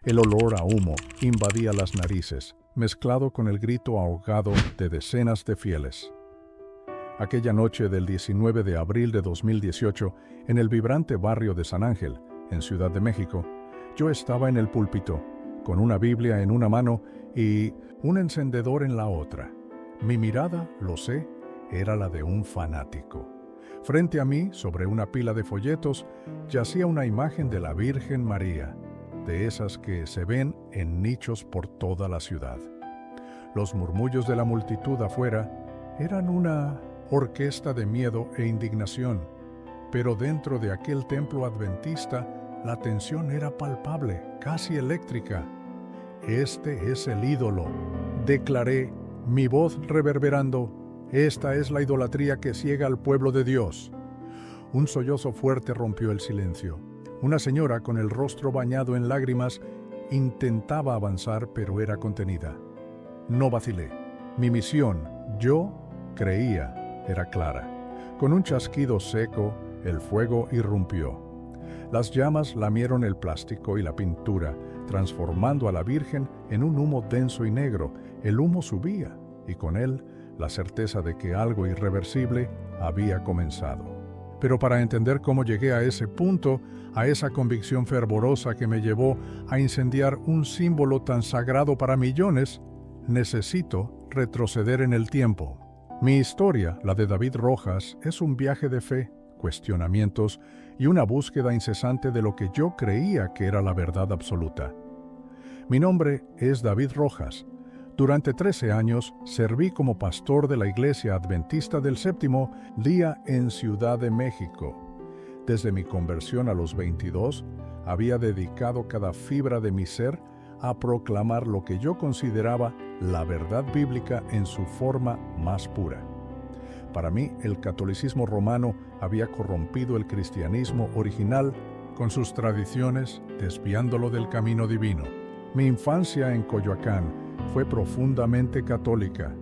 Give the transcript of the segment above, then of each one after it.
El olor a humo invadía las narices, mezclado con el grito ahogado de decenas de fieles. Aquella noche del 19 de abril de 2018, en el vibrante barrio de San Ángel, en Ciudad de México, yo estaba en el púlpito, con una Biblia en una mano y un encendedor en la otra. Mi mirada, lo sé, era la de un fanático. Frente a mí, sobre una pila de folletos, yacía una imagen de la Virgen María, de esas que se ven en nichos por toda la ciudad. Los murmullos de la multitud afuera eran una orquesta de miedo e indignación, pero dentro de aquel templo adventista la tensión era palpable, casi eléctrica. «Este es el ídolo», declaré, mi voz reverberando. «Esta es la idolatría que ciega al pueblo de Dios». Un sollozo fuerte rompió el silencio. Una señora con el rostro bañado en lágrimas intentaba avanzar, pero era contenida. No vacilé. Mi misión, yo creía, era clara. Con un chasquido seco, el fuego irrumpió. Las llamas lamieron el plástico y la pintura, transformando a la Virgen en un humo denso y negro. El humo subía, y con él la certeza de que algo irreversible había comenzado. Pero para entender cómo llegué a ese punto, a esa convicción fervorosa que me llevó a incendiar un símbolo tan sagrado para millones, necesito retroceder en el tiempo. Mi historia, la de David Rojas, es un viaje de fe, cuestionamientos y una búsqueda incesante de lo que yo creía que era la verdad absoluta. Mi nombre es David Rojas. Durante 13 años serví como pastor de la Iglesia Adventista del Séptimo Día en Ciudad de México. Desde mi conversión a los 22, había dedicado cada fibra de mi ser a proclamar lo que yo consideraba la verdad bíblica en su forma más pura. Para mí, el catolicismo romano había corrompido el cristianismo original con sus tradiciones, desviándolo del camino divino. Mi infancia en Coyoacán fue profundamente católica.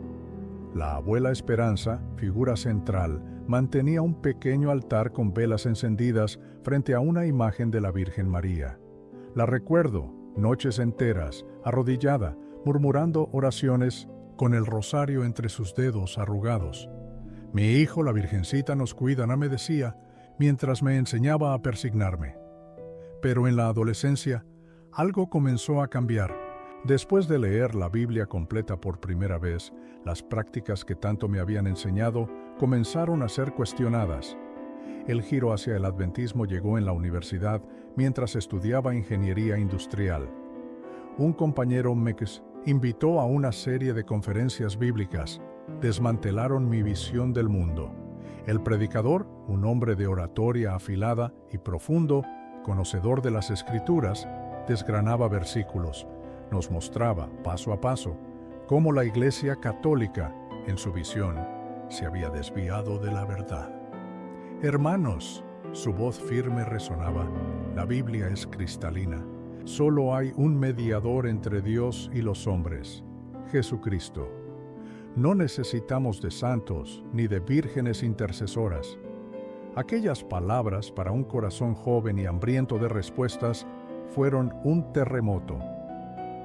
La abuela Esperanza, figura central, mantenía un pequeño altar con velas encendidas frente a una imagen de la Virgen María. La recuerdo, noches enteras, arrodillada, murmurando oraciones con el rosario entre sus dedos arrugados. Mi hijo, la Virgencita nos cuida, me decía, mientras me enseñaba a persignarme. Pero en la adolescencia, algo comenzó a cambiar. Después de leer la Biblia completa por primera vez, las prácticas que tanto me habían enseñado comenzaron a ser cuestionadas. El giro hacia el adventismo llegó en la universidad mientras estudiaba ingeniería industrial. Un compañero me invitó a una serie de conferencias bíblicas. Desmantelaron mi visión del mundo. El predicador, un hombre de oratoria afilada y profundo, conocedor de las Escrituras, desgranaba versículos. Nos mostraba, paso a paso, cómo la Iglesia católica, en su visión, se había desviado de la verdad. «Hermanos», su voz firme resonaba, «la Biblia es cristalina. Solo hay un mediador entre Dios y los hombres, Jesucristo. No necesitamos de santos ni de vírgenes intercesoras». Aquellas palabras para un corazón joven y hambriento de respuestas fueron un terremoto.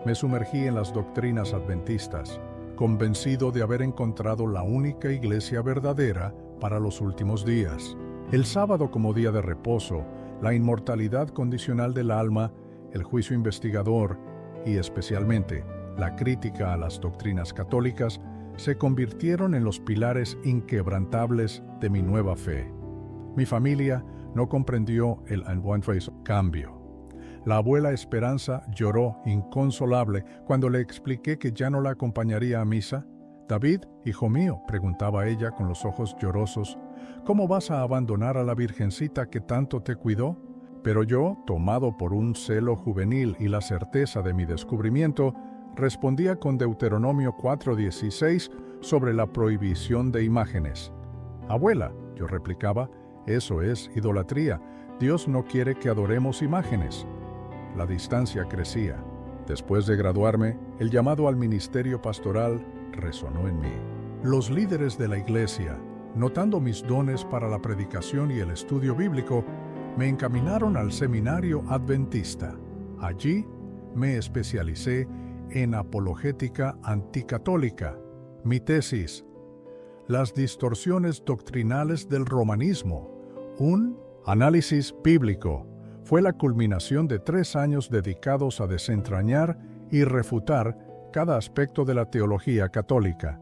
Me sumergí en las doctrinas adventistas, convencido de haber encontrado la única iglesia verdadera para los últimos días. El sábado como día de reposo, la inmortalidad condicional del alma, el juicio investigador y especialmente la crítica a las doctrinas católicas se convirtieron en los pilares inquebrantables de mi nueva fe. Mi familia no comprendió el cambio. La abuela Esperanza lloró inconsolable cuando le expliqué que ya no la acompañaría a misa. «David, hijo mío», preguntaba ella con los ojos llorosos, «¿cómo vas a abandonar a la Virgencita que tanto te cuidó?». Pero yo, tomado por un celo juvenil y la certeza de mi descubrimiento, respondía con Deuteronomio 4:16 sobre la prohibición de imágenes. «Abuela», yo replicaba, «eso es idolatría. Dios no quiere que adoremos imágenes». La distancia crecía. Después de graduarme, el llamado al ministerio pastoral resonó en mí. Los líderes de la iglesia, notando mis dones para la predicación y el estudio bíblico, me encaminaron al seminario adventista. Allí me especialicé en apologética anticatólica. Mi tesis: las distorsiones doctrinales del romanismo, un análisis bíblico, fue la culminación de 3 años dedicados a desentrañar y refutar cada aspecto de la teología católica.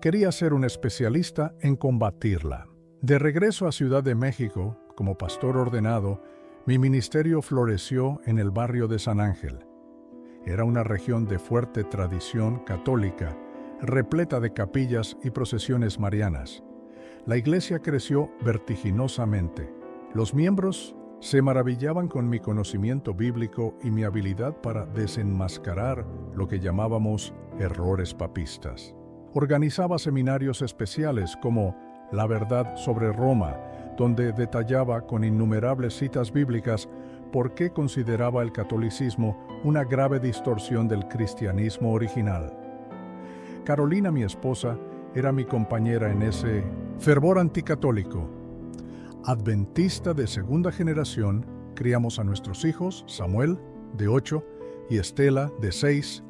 Quería ser un especialista en combatirla. De regreso a Ciudad de México, como pastor ordenado, mi ministerio floreció en el barrio de San Ángel. Era una región de fuerte tradición católica, repleta de capillas y procesiones marianas. La iglesia creció vertiginosamente. Los miembros se maravillaban con mi conocimiento bíblico y mi habilidad para desenmascarar lo que llamábamos errores papistas. Organizaba seminarios especiales como La Verdad sobre Roma, donde detallaba con innumerables citas bíblicas por qué consideraba el catolicismo una grave distorsión del cristianismo original. Carolina, mi esposa, era mi compañera en ese fervor anticatólico. Adventista de segunda generación, criamos a nuestros hijos, Samuel, de 8, y Estela, de 6,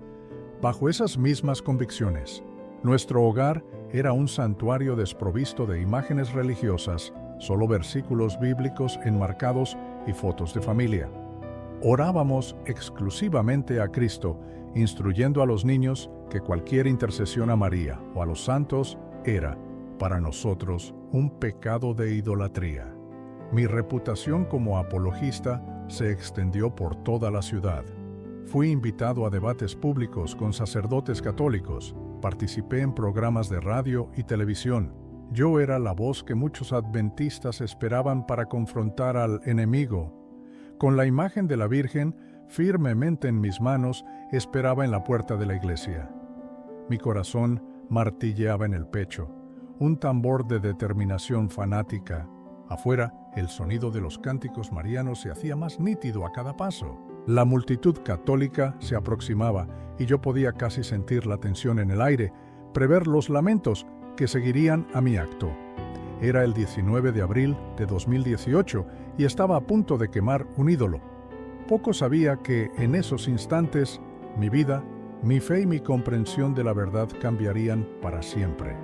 bajo esas mismas convicciones. Nuestro hogar era un santuario desprovisto de imágenes religiosas, solo versículos bíblicos enmarcados y fotos de familia. Orábamos exclusivamente a Cristo, instruyendo a los niños que cualquier intercesión a María o a los santos era, para nosotros, un pecado de idolatría. Mi reputación como apologista se extendió por toda la ciudad. Fui invitado a debates públicos con sacerdotes católicos, participé en programas de radio y televisión. Yo era la voz que muchos adventistas esperaban para confrontar al enemigo. Con la imagen de la Virgen firmemente en mis manos, esperaba en la puerta de la iglesia. Mi corazón martilleaba en el pecho, un tambor de determinación fanática. Afuera, el sonido de los cánticos marianos se hacía más nítido a cada paso. La multitud católica se aproximaba y yo podía casi sentir la tensión en el aire, prever los lamentos que seguirían a mi acto. Era el 19 de abril de 2018 y estaba a punto de quemar un ídolo. Poco sabía que en esos instantes mi vida, mi fe y mi comprensión de la verdad cambiarían para siempre.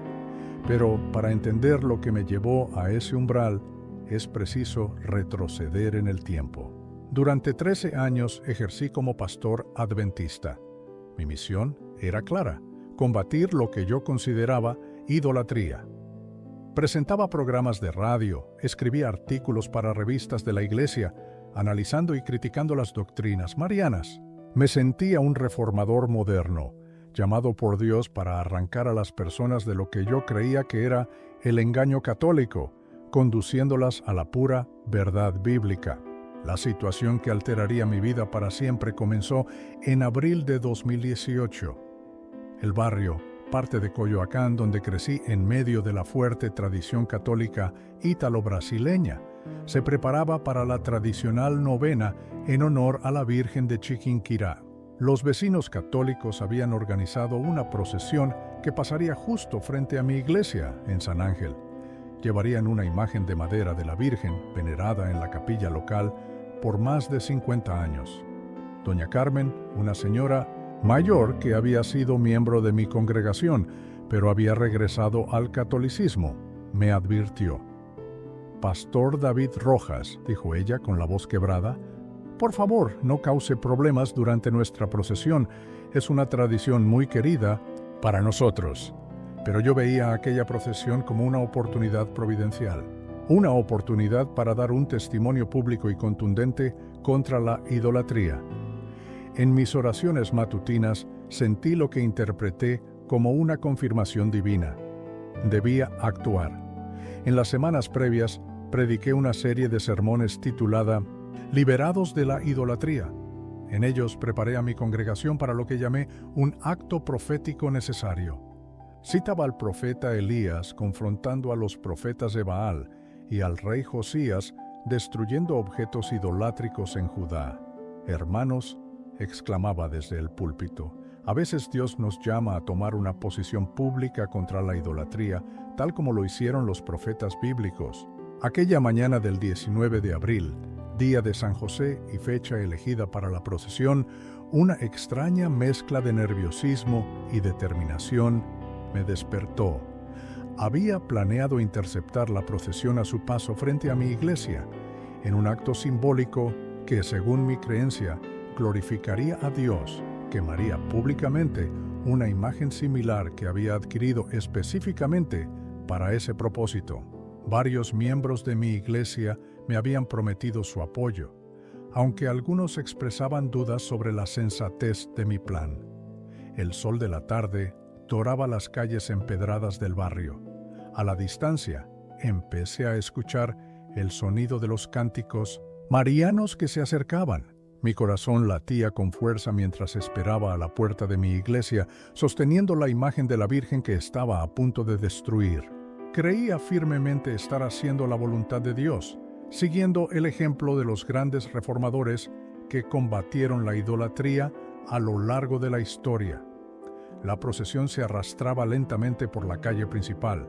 Pero para entender lo que me llevó a ese umbral, es preciso retroceder en el tiempo. Durante 13 años ejercí como pastor adventista. Mi misión era clara: combatir lo que yo consideraba idolatría. Presentaba programas de radio, escribía artículos para revistas de la iglesia, analizando y criticando las doctrinas marianas. Me sentía un reformador moderno, llamado por Dios para arrancar a las personas de lo que yo creía que era el engaño católico, conduciéndolas a la pura verdad bíblica. La situación que alteraría mi vida para siempre comenzó en abril de 2018. El barrio, parte de Coyoacán, donde crecí en medio de la fuerte tradición católica ítalo-brasileña, se preparaba para la tradicional novena en honor a la Virgen de Chiquinquirá. Los vecinos católicos habían organizado una procesión que pasaría justo frente a mi iglesia en San Ángel. Llevarían una imagen de madera de la Virgen, venerada en la capilla local por más de 50 años. Doña Carmen, una señora mayor que había sido miembro de mi congregación, pero había regresado al catolicismo, me advirtió. «Pastor David Rojas», dijo ella con la voz quebrada, «por favor, no cause problemas durante nuestra procesión. Es una tradición muy querida para nosotros». Pero yo veía aquella procesión como una oportunidad providencial, una oportunidad para dar un testimonio público y contundente contra la idolatría. En mis oraciones matutinas sentí lo que interpreté como una confirmación divina. Debía actuar. En las semanas previas, prediqué una serie de sermones titulada «Liberados de la idolatría». En ellos preparé a mi congregación para lo que llamé un acto profético necesario. Citaba al profeta Elías confrontando a los profetas de Baal y al rey Josías destruyendo objetos idolátricos en Judá. «Hermanos», exclamaba desde el púlpito, «a veces Dios nos llama a tomar una posición pública contra la idolatría, tal como lo hicieron los profetas bíblicos». Aquella mañana del 19 de abril, día de San José y fecha elegida para la procesión, una extraña mezcla de nerviosismo y determinación me despertó. Había planeado interceptar la procesión a su paso frente a mi iglesia, en un acto simbólico que, según mi creencia, glorificaría a Dios, quemaría públicamente una imagen similar que había adquirido específicamente para ese propósito. Varios miembros de mi iglesia me habían prometido su apoyo, aunque algunos expresaban dudas sobre la sensatez de mi plan. El sol de la tarde doraba las calles empedradas del barrio. A la distancia, empecé a escuchar el sonido de los cánticos marianos que se acercaban. Mi corazón latía con fuerza mientras esperaba a la puerta de mi iglesia, sosteniendo la imagen de la Virgen que estaba a punto de destruir. Creía firmemente estar haciendo la voluntad de Dios, siguiendo el ejemplo de los grandes reformadores que combatieron la idolatría a lo largo de la historia. La procesión se arrastraba lentamente por la calle principal.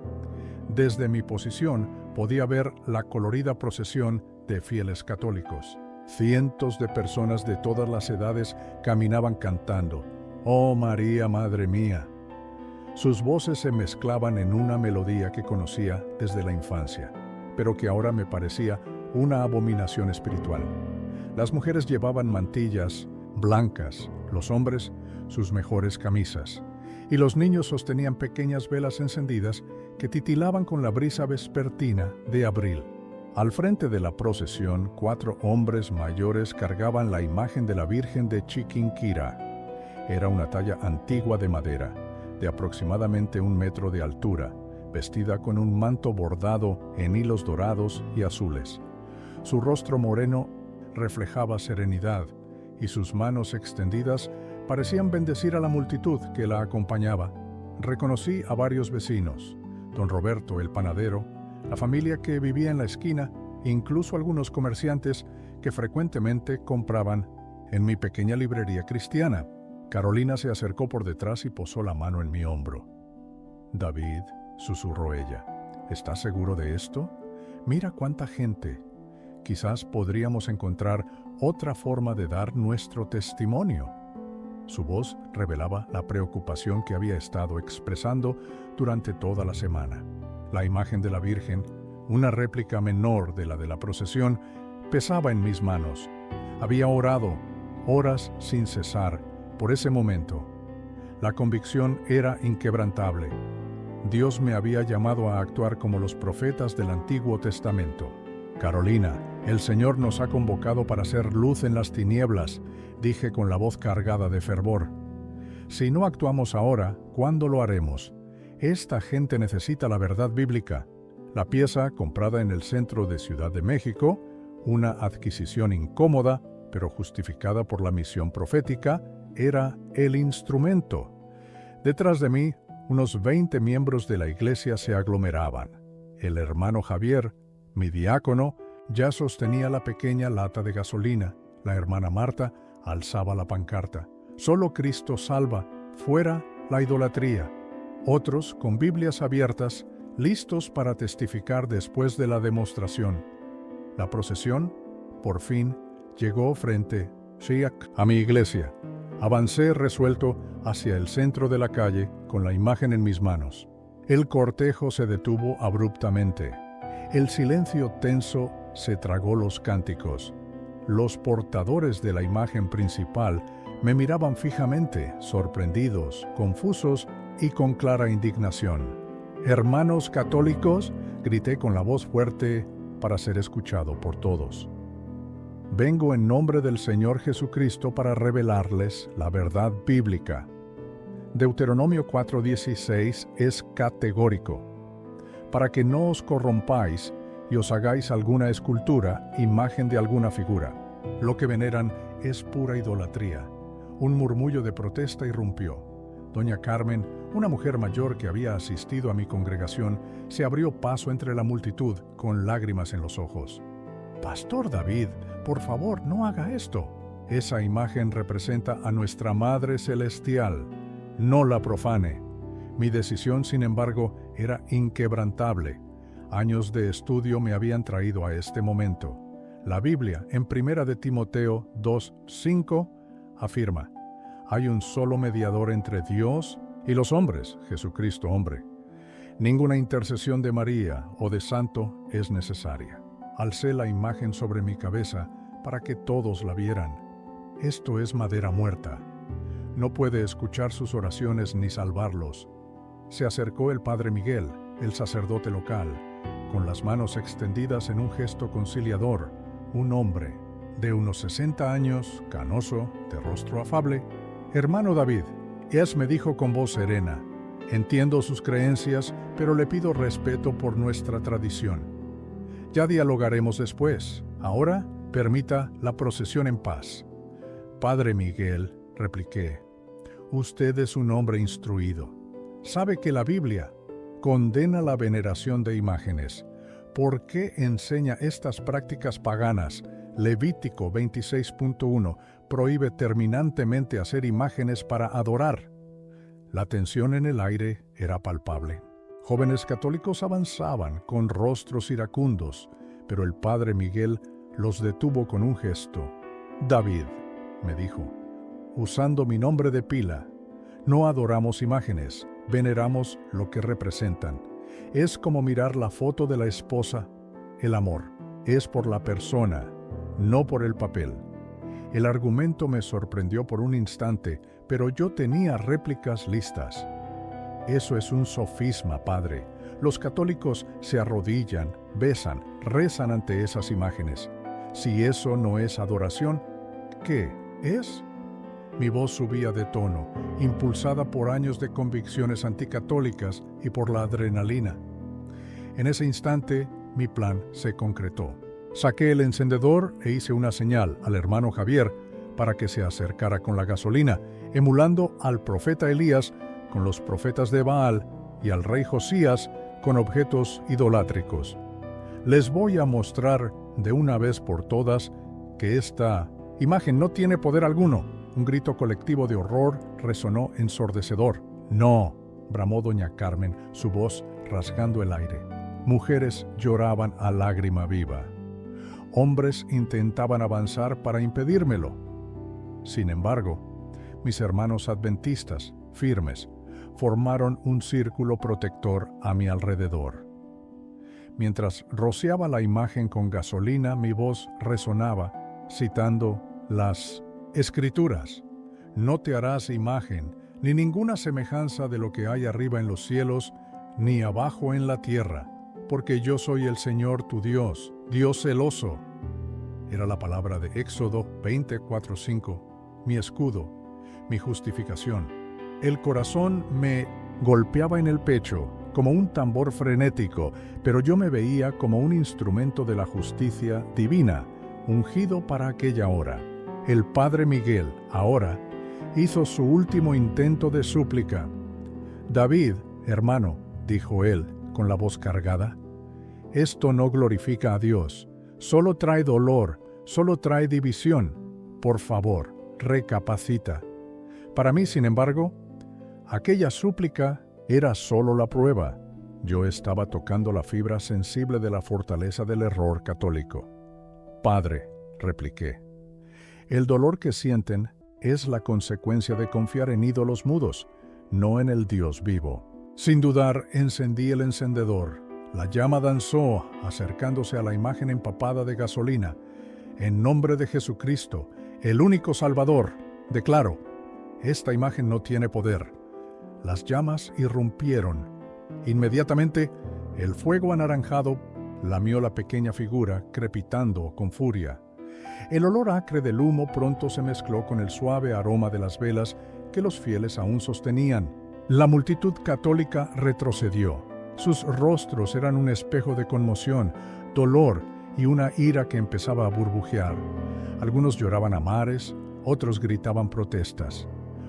Desde mi posición podía ver la colorida procesión de fieles católicos. Cientos de personas de todas las edades caminaban cantando, «Oh María, Madre mía». Sus voces se mezclaban en una melodía que conocía desde la infancia, pero que ahora me parecía una abominación espiritual. Las mujeres llevaban mantillas blancas, los hombres sus mejores camisas, y los niños sostenían pequeñas velas encendidas que titilaban con la brisa vespertina de abril. Al frente de la procesión, 4 hombres mayores cargaban la imagen de la Virgen de Chiquinquirá. Era una talla antigua de madera, de aproximadamente 1 metro de altura, vestida con un manto bordado en hilos dorados y azules. Su rostro moreno reflejaba serenidad y sus manos extendidas parecían bendecir a la multitud que la acompañaba. Reconocí a varios vecinos, don Roberto el panadero, la familia que vivía en la esquina, incluso algunos comerciantes que frecuentemente compraban en mi pequeña librería cristiana. Carolina se acercó por detrás y posó la mano en mi hombro. «David», susurró ella, «¿estás seguro de esto? Mira cuánta gente. Quizás podríamos encontrar otra forma de dar nuestro testimonio». Su voz revelaba la preocupación que había estado expresando durante toda la semana. La imagen de la Virgen, una réplica menor de la procesión, pesaba en mis manos. Había orado horas sin cesar por ese momento. La convicción era inquebrantable. Dios me había llamado a actuar como los profetas del Antiguo Testamento. «Carolina, el Señor nos ha convocado para ser luz en las tinieblas», dije con la voz cargada de fervor. «Si no actuamos ahora, ¿cuándo lo haremos? Esta gente necesita la verdad bíblica». La pieza, comprada en el centro de Ciudad de México, una adquisición incómoda, pero justificada por la misión profética, era el instrumento. Detrás de mí, unos 20 miembros de la iglesia se aglomeraban. El hermano Javier, mi diácono, ya sostenía la pequeña lata de gasolina. La hermana Marta alzaba la pancarta: «Solo Cristo salva, fuera la idolatría». Otros, con Biblias abiertas, listos para testificar después de la demostración. La procesión, por fin, llegó frente a mi iglesia. Avancé resuelto hacia el centro de la calle con la imagen en mis manos. El cortejo se detuvo abruptamente. El silencio tenso se tragó los cánticos. Los portadores de la imagen principal me miraban fijamente, sorprendidos, confusos y con clara indignación. «Hermanos católicos», grité con la voz fuerte para ser escuchado por todos. «Vengo en nombre del Señor Jesucristo para revelarles la verdad bíblica». Deuteronomio 4:16 es categórico: «Para que no os corrompáis y os hagáis alguna escultura, imagen de alguna figura. Lo que veneran es pura idolatría». Un murmullo de protesta irrumpió. Doña Carmen, una mujer mayor que había asistido a mi congregación, se abrió paso entre la multitud con lágrimas en los ojos. «Pastor David, por favor, no haga esto. Esa imagen representa a nuestra Madre Celestial. No la profane». Mi decisión, sin embargo, era inquebrantable. Años de estudio me habían traído a este momento. La Biblia, en 1 de Timoteo 2:5, afirma: hay un solo mediador entre Dios y los hombres, Jesucristo hombre. Ninguna intercesión de María o de santo es necesaria. Alcé la imagen sobre mi cabeza para que todos la vieran. Esto es madera muerta. No puede escuchar sus oraciones ni salvarlos. Se acercó el padre Miguel, el sacerdote local, con las manos extendidas en un gesto conciliador, un hombre de unos 60 años, canoso, de rostro afable. Hermano David, me dijo con voz serena: entiendo sus creencias, pero le pido respeto por nuestra tradición. Ya dialogaremos después. Ahora, permita la procesión en paz. Padre Miguel, repliqué, usted es un hombre instruido. Sabe que la Biblia condena la veneración de imágenes. ¿Por qué enseña estas prácticas paganas? Levítico 26.1 prohíbe terminantemente hacer imágenes para adorar. La tensión en el aire era palpable. Jóvenes católicos avanzaban con rostros iracundos, pero el padre Miguel los detuvo con un gesto. David, me dijo, usando mi nombre de pila, no adoramos imágenes, veneramos lo que representan. Es como mirar la foto de la esposa. El amor es por la persona, no por el papel. El argumento me sorprendió por un instante, pero yo tenía réplicas listas. Eso es un sofisma, padre. Los católicos se arrodillan, besan, rezan ante esas imágenes. Si eso no es adoración, ¿qué es? Mi voz subía de tono, impulsada por años de convicciones anticatólicas y por la adrenalina. En ese instante, mi plan se concretó. Saqué el encendedor e hice una señal al hermano Javier para que se acercara con la gasolina, emulando al profeta Elías con los profetas de Baal y al rey Josías con objetos idolátricos. Les voy a mostrar de una vez por todas que esta imagen no tiene poder alguno. Un grito colectivo de horror resonó ensordecedor. No, bramó doña Carmen, su voz rasgando el aire. Mujeres lloraban a lágrima viva. Hombres intentaban avanzar para impedírmelo. Sin embargo, mis hermanos adventistas, firmes, formaron un círculo protector a mi alrededor. Mientras rociaba la imagen con gasolina, mi voz resonaba, citando las Escrituras. No te harás imagen, ni ninguna semejanza de lo que hay arriba en los cielos, ni abajo en la tierra, porque yo soy el Señor tu Dios, Dios celoso. Era la palabra de Éxodo 24:5, mi escudo, mi justificación. El corazón me golpeaba en el pecho como un tambor frenético, pero yo me veía como un instrumento de la justicia divina, ungido para aquella hora. El padre Miguel, ahora, hizo su último intento de súplica. David, hermano, dijo él, con la voz cargada, esto no glorifica a Dios, solo trae dolor, solo trae división. Por favor, recapacita. Para mí, sin embargo, aquella súplica era solo la prueba. Yo estaba tocando la fibra sensible de la fortaleza del error católico. Padre, repliqué, el dolor que sienten es la consecuencia de confiar en ídolos mudos, no en el Dios vivo. Sin dudar, encendí el encendedor. La llama danzó, acercándose a la imagen empapada de gasolina. En nombre de Jesucristo, el único Salvador, declaro, esta imagen no tiene poder. Las llamas irrumpieron. Inmediatamente, el fuego anaranjado lamió la pequeña figura, crepitando con furia. El olor acre del humo pronto se mezcló con el suave aroma de las velas que los fieles aún sostenían. La multitud católica retrocedió. Sus rostros eran un espejo de conmoción, dolor y una ira que empezaba a burbujear. Algunos lloraban a mares, otros gritaban protestas.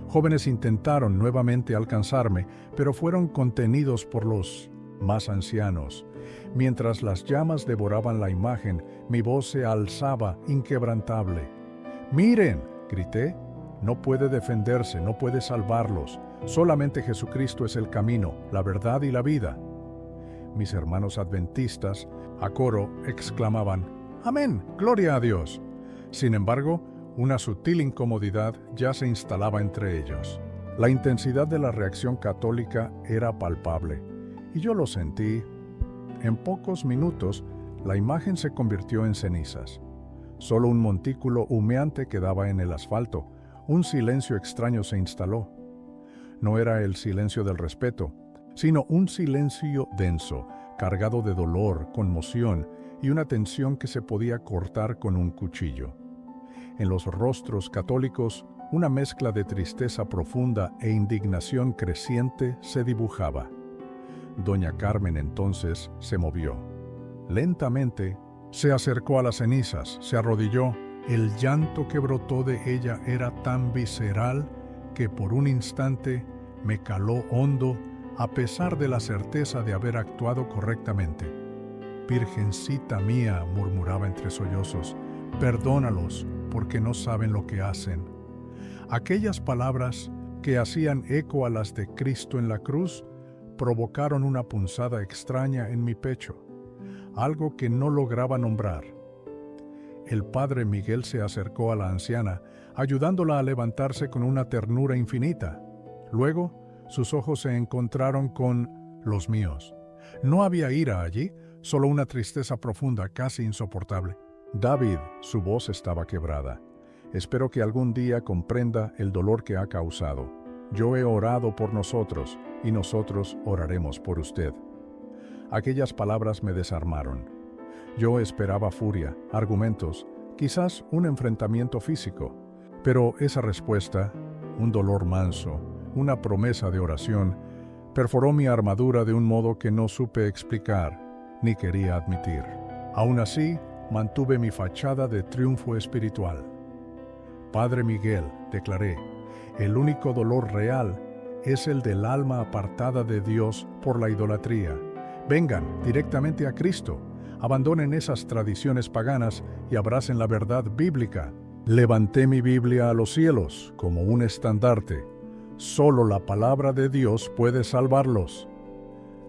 Jóvenes intentaron nuevamente alcanzarme, pero fueron contenidos por los más ancianos. Mientras las llamas devoraban la imagen, mi voz se alzaba inquebrantable. ¡Miren!, grité. No puede defenderse, no puede salvarlos. Solamente Jesucristo es el camino, la verdad y la vida. Mis hermanos adventistas, a coro, exclamaban, Amén, gloria a Dios. Sin embargo, una sutil incomodidad ya se instalaba entre ellos. La intensidad de la reacción católica era palpable, y yo lo sentí. En pocos minutos, la imagen se convirtió en cenizas. Solo un montículo humeante quedaba en el asfalto. Un silencio extraño se instaló. No era el silencio del respeto, sino un silencio denso, cargado de dolor, conmoción y una tensión que se podía cortar con un cuchillo. En los rostros católicos, una mezcla de tristeza profunda e indignación creciente se dibujaba. Doña Carmen entonces se movió. Lentamente, se acercó a las cenizas, se arrodilló. El llanto que brotó de ella era tan visceral que por un instante me caló hondo, a pesar de la certeza de haber actuado correctamente. «Virgencita mía», murmuraba entre sollozos, «perdónalos, porque no saben lo que hacen». Aquellas palabras, que hacían eco a las de Cristo en la cruz, provocaron una punzada extraña en mi pecho, algo que no lograba nombrar. El padre Miguel se acercó a la anciana, ayudándola a levantarse con una ternura infinita. Luego, sus ojos se encontraron con los míos. No había ira allí, solo una tristeza profunda, casi insoportable. «David», su voz estaba quebrada, «espero que algún día comprenda el dolor que ha causado. Yo he orado por nosotros, y nosotros oraremos por usted». Aquellas palabras me desarmaron. Yo esperaba furia, argumentos, quizás un enfrentamiento físico, pero esa respuesta, un dolor manso, una promesa de oración, perforó mi armadura de un modo que no supe explicar ni quería admitir. Aún así, mantuve mi fachada de triunfo espiritual. «Padre Miguel», declaré, «el único dolor real es el del alma apartada de Dios por la idolatría. Vengan directamente a Cristo, abandonen esas tradiciones paganas y abracen la verdad bíblica». Levanté mi Biblia a los cielos como un estandarte. Solo la palabra de Dios puede salvarlos.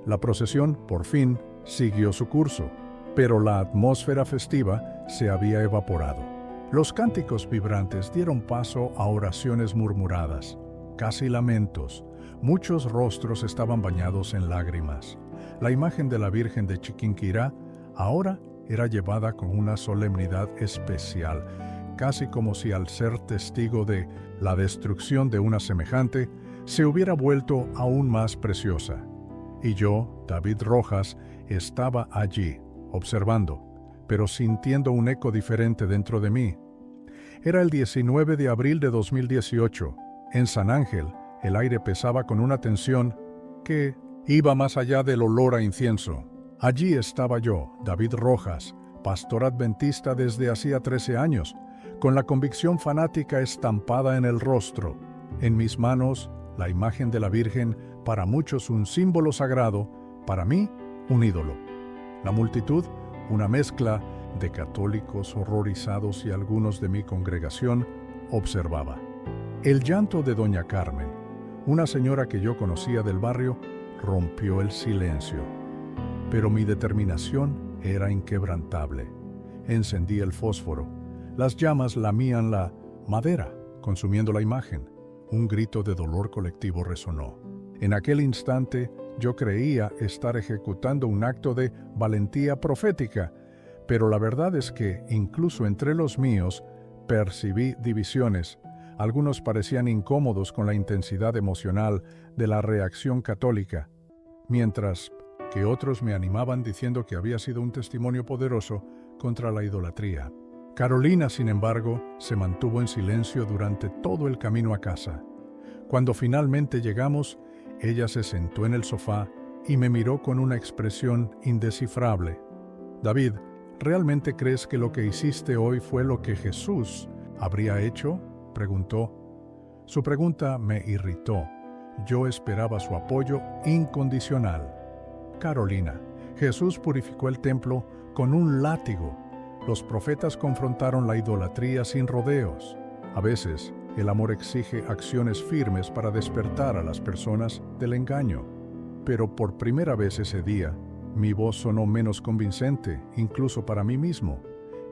La procesión, por fin, siguió su curso, pero la atmósfera festiva se había evaporado. Los cánticos vibrantes dieron paso a oraciones murmuradas, casi lamentos. Muchos rostros estaban bañados en lágrimas. La imagen de la Virgen de Chiquinquirá ahora era llevada con una solemnidad especial, casi como si al ser testigo de la destrucción de una semejante, se hubiera vuelto aún más preciosa. Y yo, David Rojas, estaba allí, observando, pero sintiendo un eco diferente dentro de mí. Era el 19 de abril de 2018. En San Ángel, el aire pesaba con una tensión que iba más allá del olor a incienso. Allí estaba yo, David Rojas, pastor adventista desde hacía 13 años, con la convicción fanática estampada en el rostro. En mis manos, la imagen de la Virgen, para muchos un símbolo sagrado, para mí, un ídolo. La multitud, una mezcla de católicos horrorizados y algunos de mi congregación, observaba. El llanto de doña Carmen, una señora que yo conocía del barrio, rompió el silencio. Pero mi determinación era inquebrantable. Encendí el fósforo. Las llamas lamían la madera, consumiendo la imagen. Un grito de dolor colectivo resonó. En aquel instante, yo creía estar ejecutando un acto de valentía profética, pero la verdad es que, incluso entre los míos, percibí divisiones. Algunos parecían incómodos con la intensidad emocional de la reacción católica, mientras que otros me animaban diciendo que había sido un testimonio poderoso contra la idolatría. Carolina, sin embargo, se mantuvo en silencio durante todo el camino a casa. Cuando finalmente llegamos, ella se sentó en el sofá y me miró con una expresión indescifrable. «David, ¿realmente crees que lo que hiciste hoy fue lo que Jesús habría hecho?», preguntó. Su pregunta me irritó. Yo esperaba su apoyo incondicional. «Carolina, Jesús purificó el templo con un látigo. Los profetas confrontaron la idolatría sin rodeos. A veces, el amor exige acciones firmes para despertar a las personas del engaño. Pero por primera vez ese día, mi voz sonó menos convincente, incluso para mí mismo.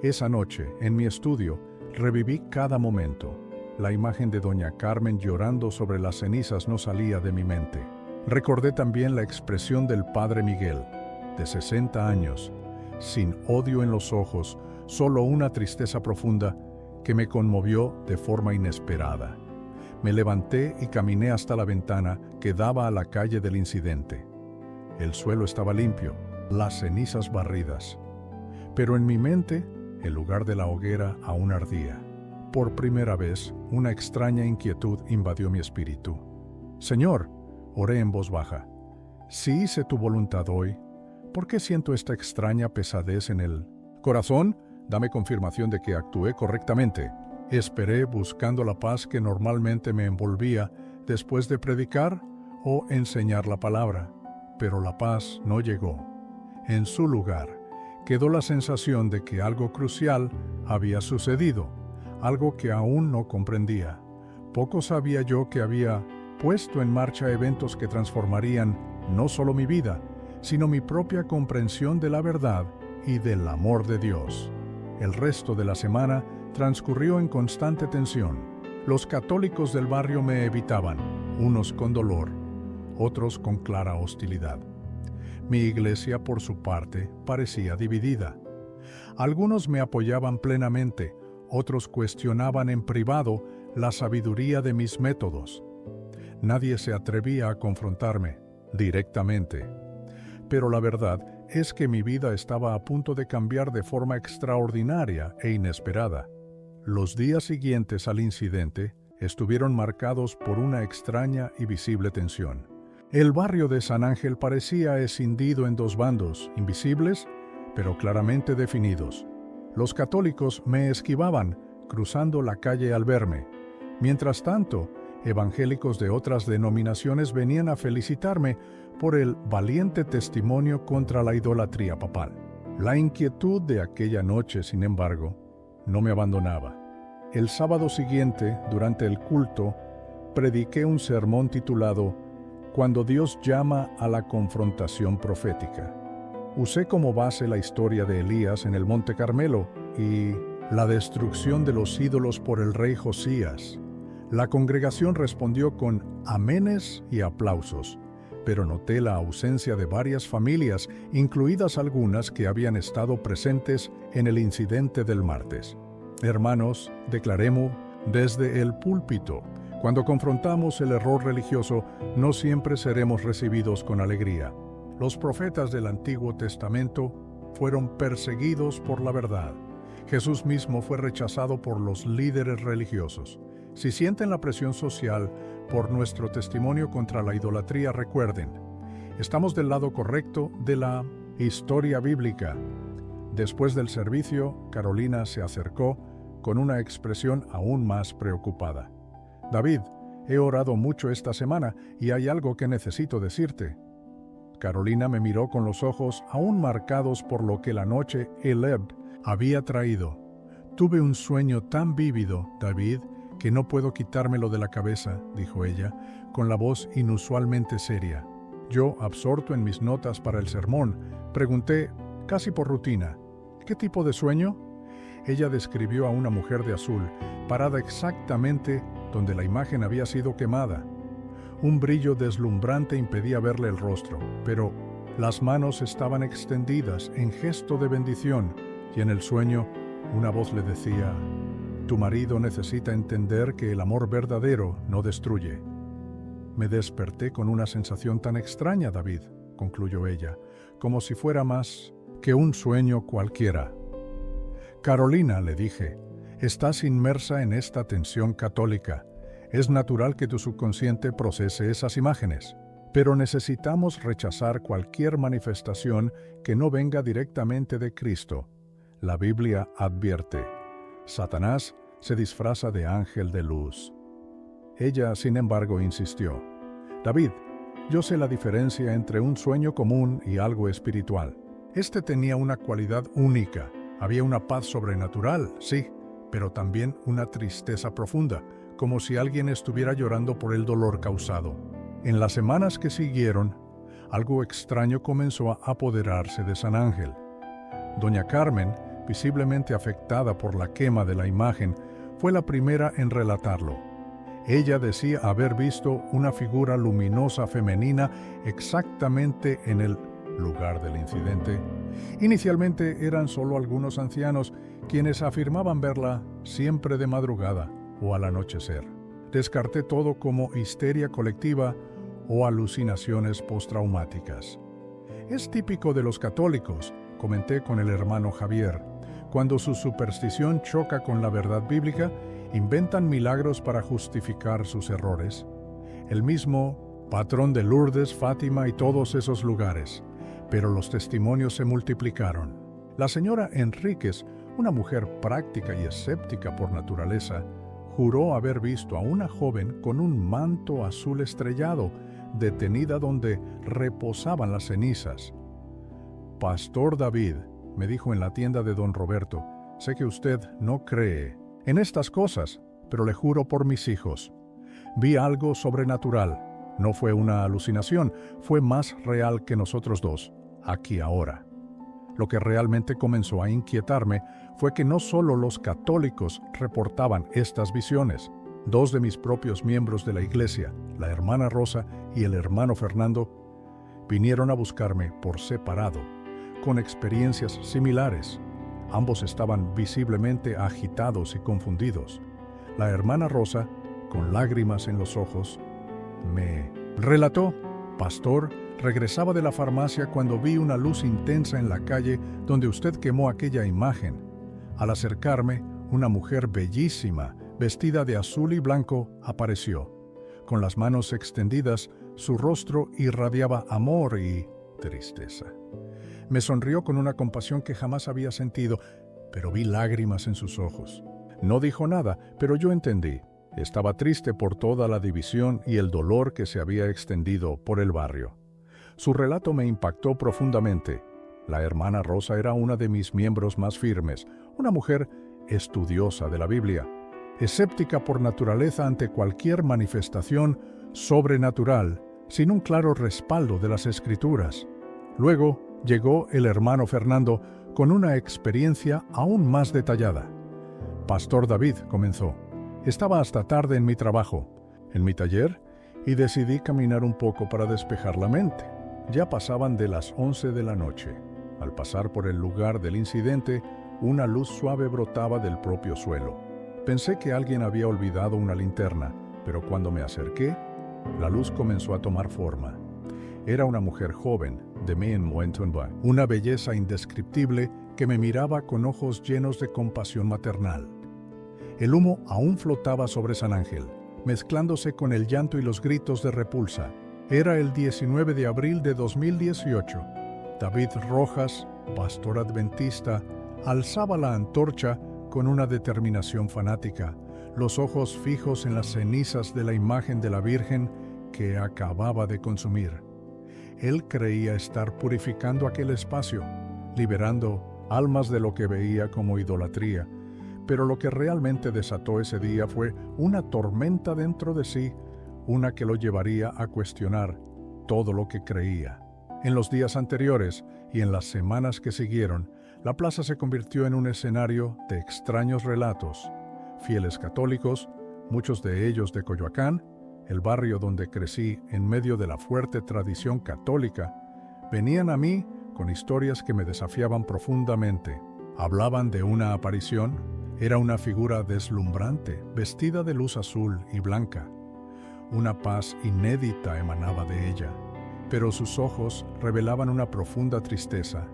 Esa noche, en mi estudio, reviví cada momento. La imagen de doña Carmen llorando sobre las cenizas no salía de mi mente. Recordé también la expresión del padre Miguel, de 60 años, sin odio en los ojos, solo una tristeza profunda que me conmovió de forma inesperada. Me levanté y caminé hasta la ventana que daba a la calle del incidente. El suelo estaba limpio, las cenizas barridas. Pero en mi mente, el lugar de la hoguera aún ardía. Por primera vez, una extraña inquietud invadió mi espíritu. Señor, oré en voz baja, si hice tu voluntad hoy, ¿por qué siento esta extraña pesadez en el corazón? Dame confirmación de que actué correctamente. Esperé buscando la paz que normalmente me envolvía después de predicar o enseñar la palabra, pero la paz no llegó. En su lugar, quedó la sensación de que algo crucial había sucedido, algo que aún no comprendía. Poco sabía yo que había puesto en marcha eventos que transformarían no solo mi vida, sino mi propia comprensión de la verdad y del amor de Dios. El resto de la semana transcurrió en constante tensión. Los católicos del barrio me evitaban, unos con dolor, otros con clara hostilidad. Mi iglesia, por su parte, parecía dividida. Algunos me apoyaban plenamente, otros cuestionaban en privado la sabiduría de mis métodos. Nadie se atrevía a confrontarme directamente. Pero la verdad es que mi vida estaba a punto de cambiar de forma extraordinaria e inesperada. Los días siguientes al incidente estuvieron marcados por una extraña y visible tensión. El barrio de San Ángel parecía escindido en dos bandos, invisibles, pero claramente definidos. Los católicos me esquivaban, cruzando la calle al verme. Mientras tanto, evangélicos de otras denominaciones venían a felicitarme por el valiente testimonio contra la idolatría papal. La inquietud de aquella noche, sin embargo, no me abandonaba. El sábado siguiente, durante el culto, prediqué un sermón titulado Cuando Dios llama a la confrontación profética. Usé como base la historia de Elías en el Monte Carmelo y la destrucción de los ídolos por el rey Josías. La congregación respondió con amenes y aplausos, pero noté la ausencia de varias familias, incluidas algunas que habían estado presentes en el incidente del martes. Hermanos, declaremos desde el púlpito, cuando confrontamos el error religioso, no siempre seremos recibidos con alegría. Los profetas del Antiguo Testamento fueron perseguidos por la verdad. Jesús mismo fue rechazado por los líderes religiosos. Si sienten la presión social por nuestro testimonio contra la idolatría, recuerden, estamos del lado correcto de la historia bíblica. Después del servicio, Carolina se acercó con una expresión aún más preocupada. David, he orado mucho esta semana y hay algo que necesito decirte. Carolina me miró con los ojos aún marcados por lo que la noche Eleb había traído. Tuve un sueño tan vívido, David, que no puedo quitármelo de la cabeza, dijo ella, con la voz inusualmente seria. Yo, absorto en mis notas para el sermón, pregunté, casi por rutina, ¿qué tipo de sueño? Ella describió a una mujer de azul, parada exactamente donde la imagen había sido quemada. Un brillo deslumbrante impedía verle el rostro, pero las manos estaban extendidas en gesto de bendición, y en el sueño una voz le decía, «Tu marido necesita entender que el amor verdadero no destruye». Me desperté con una sensación tan extraña, David, concluyó ella, como si fuera más que un sueño cualquiera. Carolina, le dije, estás inmersa en esta tensión católica. Es natural que tu subconsciente procese esas imágenes, pero necesitamos rechazar cualquier manifestación que no venga directamente de Cristo. La Biblia advierte, Satanás se disfraza de ángel de luz. Ella, sin embargo, insistió, David, yo sé la diferencia entre un sueño común y algo espiritual. Este tenía una cualidad única. Había una paz sobrenatural, sí, pero también una tristeza profunda, como si alguien estuviera llorando por el dolor causado. En las semanas que siguieron, algo extraño comenzó a apoderarse de San Ángel. Doña Carmen visiblemente afectada por la quema de la imagen, fue la primera en relatarlo. Ella decía haber visto una figura luminosa femenina exactamente en el lugar del incidente. Inicialmente eran solo algunos ancianos quienes afirmaban verla siempre de madrugada o al anochecer. Descarté todo como histeria colectiva o alucinaciones postraumáticas. Es típico de los católicos, comenté con el hermano Javier. Cuando su superstición choca con la verdad bíblica, inventan milagros para justificar sus errores. El mismo patrón de Lourdes, Fátima y todos esos lugares. Pero los testimonios se multiplicaron. La señora Enríquez, una mujer práctica y escéptica por naturaleza, juró haber visto a una joven con un manto azul estrellado, detenida donde reposaban las cenizas. Pastor David, me dijo en la tienda de don Roberto, sé que usted no cree en estas cosas, pero le juro por mis hijos. Vi algo sobrenatural. No fue una alucinación, fue más real que nosotros dos, aquí ahora. Lo que realmente comenzó a inquietarme fue que no solo los católicos reportaban estas visiones. Dos de mis propios miembros de la iglesia, la hermana Rosa y el hermano Fernando, vinieron a buscarme por separado, con experiencias similares. Ambos estaban visiblemente agitados y confundidos. La hermana Rosa, con lágrimas en los ojos, me relató: Pastor, regresaba de la farmacia cuando vi una luz intensa en la calle donde usted quemó aquella imagen. Al acercarme, una mujer bellísima, vestida de azul y blanco, apareció. Con las manos extendidas, su rostro irradiaba amor y tristeza. Me sonrió con una compasión que jamás había sentido, pero vi lágrimas en sus ojos. No dijo nada, pero yo entendí. Estaba triste por toda la división y el dolor que se había extendido por el barrio. Su relato me impactó profundamente. La hermana Rosa era una de mis miembros más firmes, una mujer estudiosa de la Biblia, escéptica por naturaleza ante cualquier manifestación sobrenatural, sin un claro respaldo de las Escrituras. Luego llegó el hermano Fernando con una experiencia aún más detallada. Pastor David, comenzó. Estaba hasta tarde en mi trabajo, en mi taller, y decidí caminar un poco para despejar la mente. Ya pasaban de las 11 de la noche. Al pasar por el lugar del incidente, una luz suave brotaba del propio suelo. Pensé que alguien había olvidado una linterna, pero cuando me acerqué, la luz comenzó a tomar forma. Era una mujer joven, de Maine-Moentonba, una belleza indescriptible que me miraba con ojos llenos de compasión maternal. El humo aún flotaba sobre San Ángel, mezclándose con el llanto y los gritos de repulsa. Era el 19 de abril de 2018. David Rojas, pastor adventista, alzaba la antorcha con una determinación fanática, los ojos fijos en las cenizas de la imagen de la Virgen que acababa de consumir. Él creía estar purificando aquel espacio, liberando almas de lo que veía como idolatría, pero lo que realmente desató ese día fue una tormenta dentro de sí, una que lo llevaría a cuestionar todo lo que creía. En los días anteriores y en las semanas que siguieron, la plaza se convirtió en un escenario de extraños relatos. Fieles católicos, muchos de ellos de Coyoacán, el barrio donde crecí en medio de la fuerte tradición católica, venían a mí con historias que me desafiaban profundamente. Hablaban de una aparición. Era una figura deslumbrante, vestida de luz azul y blanca. Una paz inédita emanaba de ella, pero sus ojos revelaban una profunda tristeza.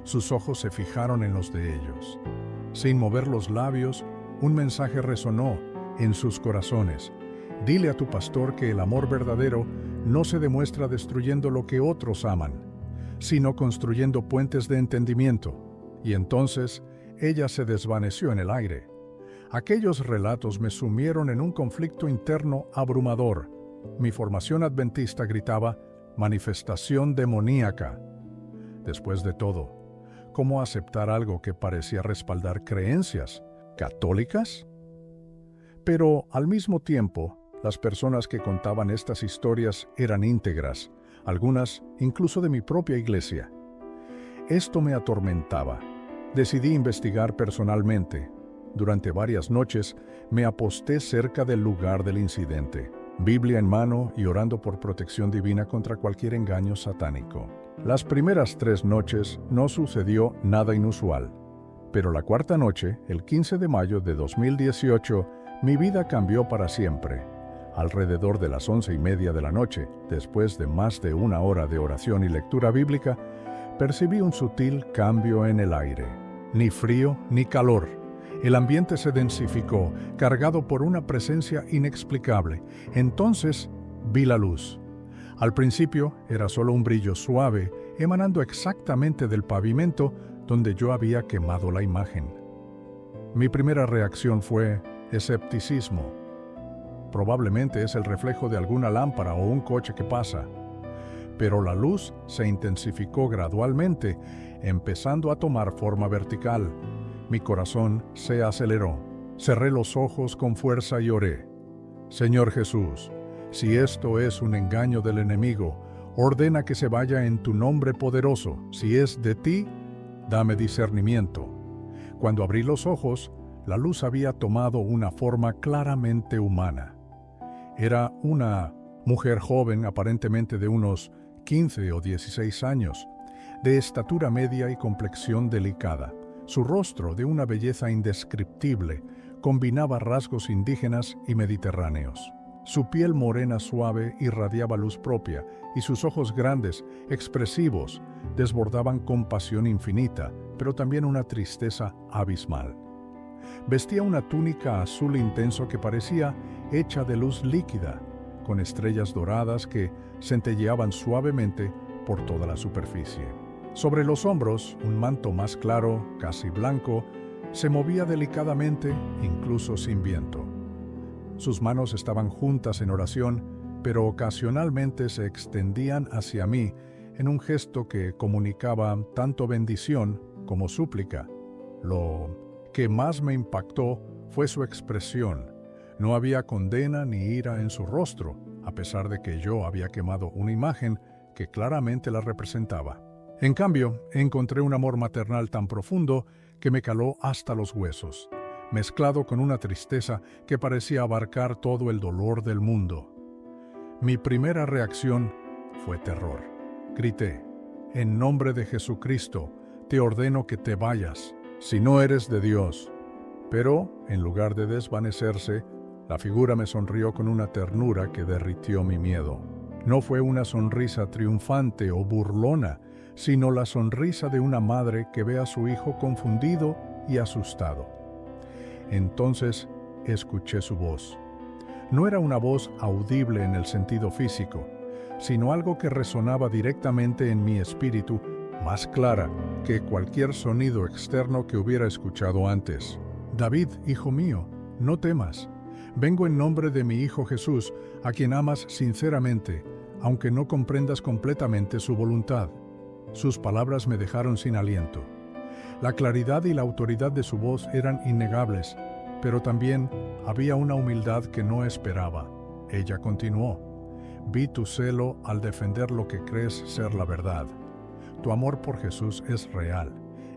Sus ojos se fijaron en los de ellos. Sin mover los labios, un mensaje resonó en sus corazones. Dile a tu pastor que el amor verdadero no se demuestra destruyendo lo que otros aman, sino construyendo puentes de entendimiento. Y entonces ella se desvaneció en el aire. Aquellos relatos me sumieron en un conflicto interno abrumador. Mi formación adventista gritaba: manifestación demoníaca. Después de todo, ¿cómo aceptar algo que parecía respaldar creencias católicas? Pero al mismo tiempo, las personas que contaban estas historias eran íntegras, algunas incluso de mi propia iglesia. Esto me atormentaba. Decidí investigar personalmente. Durante varias noches me aposté cerca del lugar del incidente, Biblia en mano y orando por protección divina contra cualquier engaño satánico. Las primeras 3 noches no sucedió nada inusual, pero la cuarta noche, el 15 de mayo de 2018, mi vida cambió para siempre. Alrededor de las 11:30 de la noche, después de más de 1 hora de oración y lectura bíblica, percibí un sutil cambio en el aire. Ni frío ni calor. El ambiente se densificó, cargado por una presencia inexplicable. Entonces vi la luz. Al principio era solo un brillo suave, emanando exactamente del pavimento donde yo había quemado la imagen. Mi primera reacción fue escepticismo. Probablemente es el reflejo de alguna lámpara o un coche que pasa. Pero la luz se intensificó gradualmente, empezando a tomar forma vertical. Mi corazón se aceleró. Cerré los ojos con fuerza y oré. Señor Jesús, si esto es un engaño del enemigo, ordena que se vaya en tu nombre poderoso. Si es de ti, dame discernimiento. Cuando abrí los ojos, la luz había tomado una forma claramente humana. Era una mujer joven, aparentemente de unos 15 o 16 años, de estatura media y complexión delicada. Su rostro, de una belleza indescriptible, combinaba rasgos indígenas y mediterráneos. Su piel morena suave irradiaba luz propia, y sus ojos grandes, expresivos, desbordaban compasión infinita, pero también una tristeza abismal. Vestía una túnica azul intenso que parecía hecha de luz líquida, con estrellas doradas que centelleaban suavemente por toda la superficie. Sobre los hombros, un manto más claro, casi blanco, se movía delicadamente, incluso sin viento. Sus manos estaban juntas en oración, pero ocasionalmente se extendían hacia mí en un gesto que comunicaba tanto bendición como súplica. Lo que más me impactó fue su expresión. No había condena ni ira en su rostro, a pesar de que yo había quemado una imagen que claramente la representaba. En cambio, encontré un amor maternal tan profundo que me caló hasta los huesos, mezclado con una tristeza que parecía abarcar todo el dolor del mundo. Mi primera reacción fue terror. Grité: «En nombre de Jesucristo, te ordeno que te vayas, si no eres de Dios». Pero, en lugar de desvanecerse, la figura me sonrió con una ternura que derritió mi miedo. No fue una sonrisa triunfante o burlona, sino la sonrisa de una madre que ve a su hijo confundido y asustado. Entonces escuché su voz. No era una voz audible en el sentido físico, sino algo que resonaba directamente en mi espíritu, más clara que cualquier sonido externo que hubiera escuchado antes. «David, hijo mío, no temas. Vengo en nombre de mi Hijo Jesús, a quien amas sinceramente, aunque no comprendas completamente su voluntad». Sus palabras me dejaron sin aliento. La claridad y la autoridad de su voz eran innegables, pero también había una humildad que no esperaba. Ella continuó: «Vi tu celo al defender lo que crees ser la verdad. Tu amor por Jesús es real,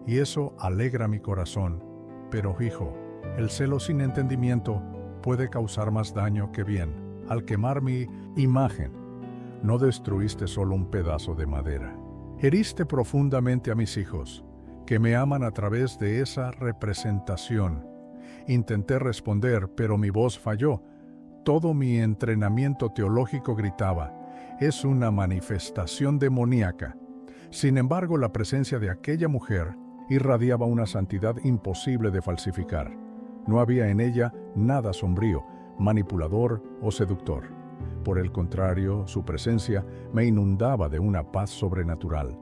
y eso alegra mi corazón. Pero, hijo, el celo sin entendimiento puede causar más daño que bien. Al quemar mi imagen, no destruiste solo un pedazo de madera. Heriste profundamente a mis hijos, que me aman a través de esa representación». Intenté responder, pero mi voz falló. Todo mi entrenamiento teológico gritaba: «Es una manifestación demoníaca». Sin embargo, la presencia de aquella mujer irradiaba una santidad imposible de falsificar. No había en ella nada sombrío, manipulador o seductor. Por el contrario, su presencia me inundaba de una paz sobrenatural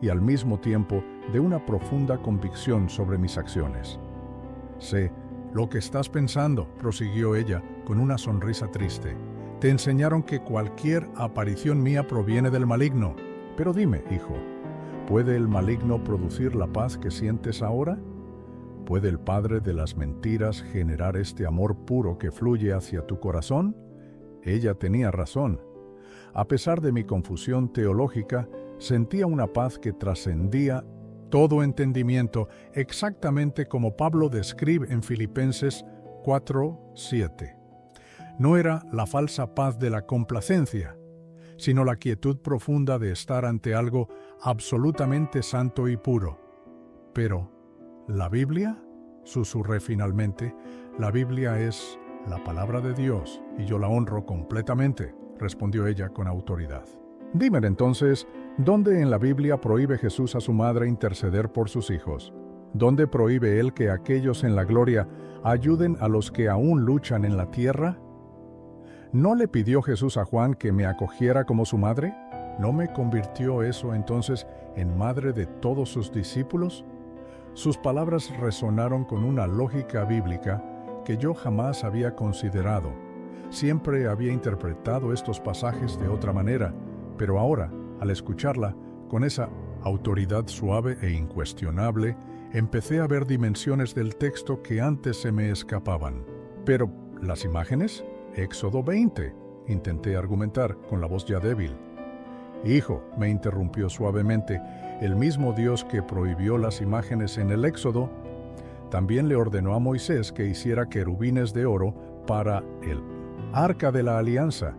y al mismo tiempo de una profunda convicción sobre mis acciones. «Sé lo que estás pensando», prosiguió ella con una sonrisa triste. «Te enseñaron que cualquier aparición mía proviene del maligno. Pero dime, hijo, ¿puede el maligno producir la paz que sientes ahora? ¿Puede el padre de las mentiras generar este amor puro que fluye hacia tu corazón?». Ella tenía razón. A pesar de mi confusión teológica, sentía una paz que trascendía todo entendimiento, exactamente como Pablo describe en Filipenses 4:7. No era la falsa paz de la complacencia, sino la quietud profunda de estar ante algo absolutamente santo y puro. Pero, ¿la Biblia? Susurré finalmente. La Biblia es la palabra de Dios y yo la honro completamente, respondió ella con autoridad. Dime entonces, ¿dónde en la Biblia prohíbe Jesús a su madre interceder por sus hijos? ¿Dónde prohíbe él que aquellos en la gloria ayuden a los que aún luchan en la tierra? ¿No le pidió Jesús a Juan que me acogiera como su madre? ¿No me convirtió eso entonces en madre de todos sus discípulos? Sus palabras resonaron con una lógica bíblica que yo jamás había considerado. Siempre había interpretado estos pasajes de otra manera, pero ahora, al escucharla, con esa autoridad suave e incuestionable, empecé a ver dimensiones del texto que antes se me escapaban. Pero, ¿las imágenes? Éxodo 20, intenté argumentar con la voz ya débil. Hijo, me interrumpió suavemente, el mismo Dios que prohibió las imágenes en el Éxodo, también le ordenó a Moisés que hiciera querubines de oro para el Arca de la Alianza.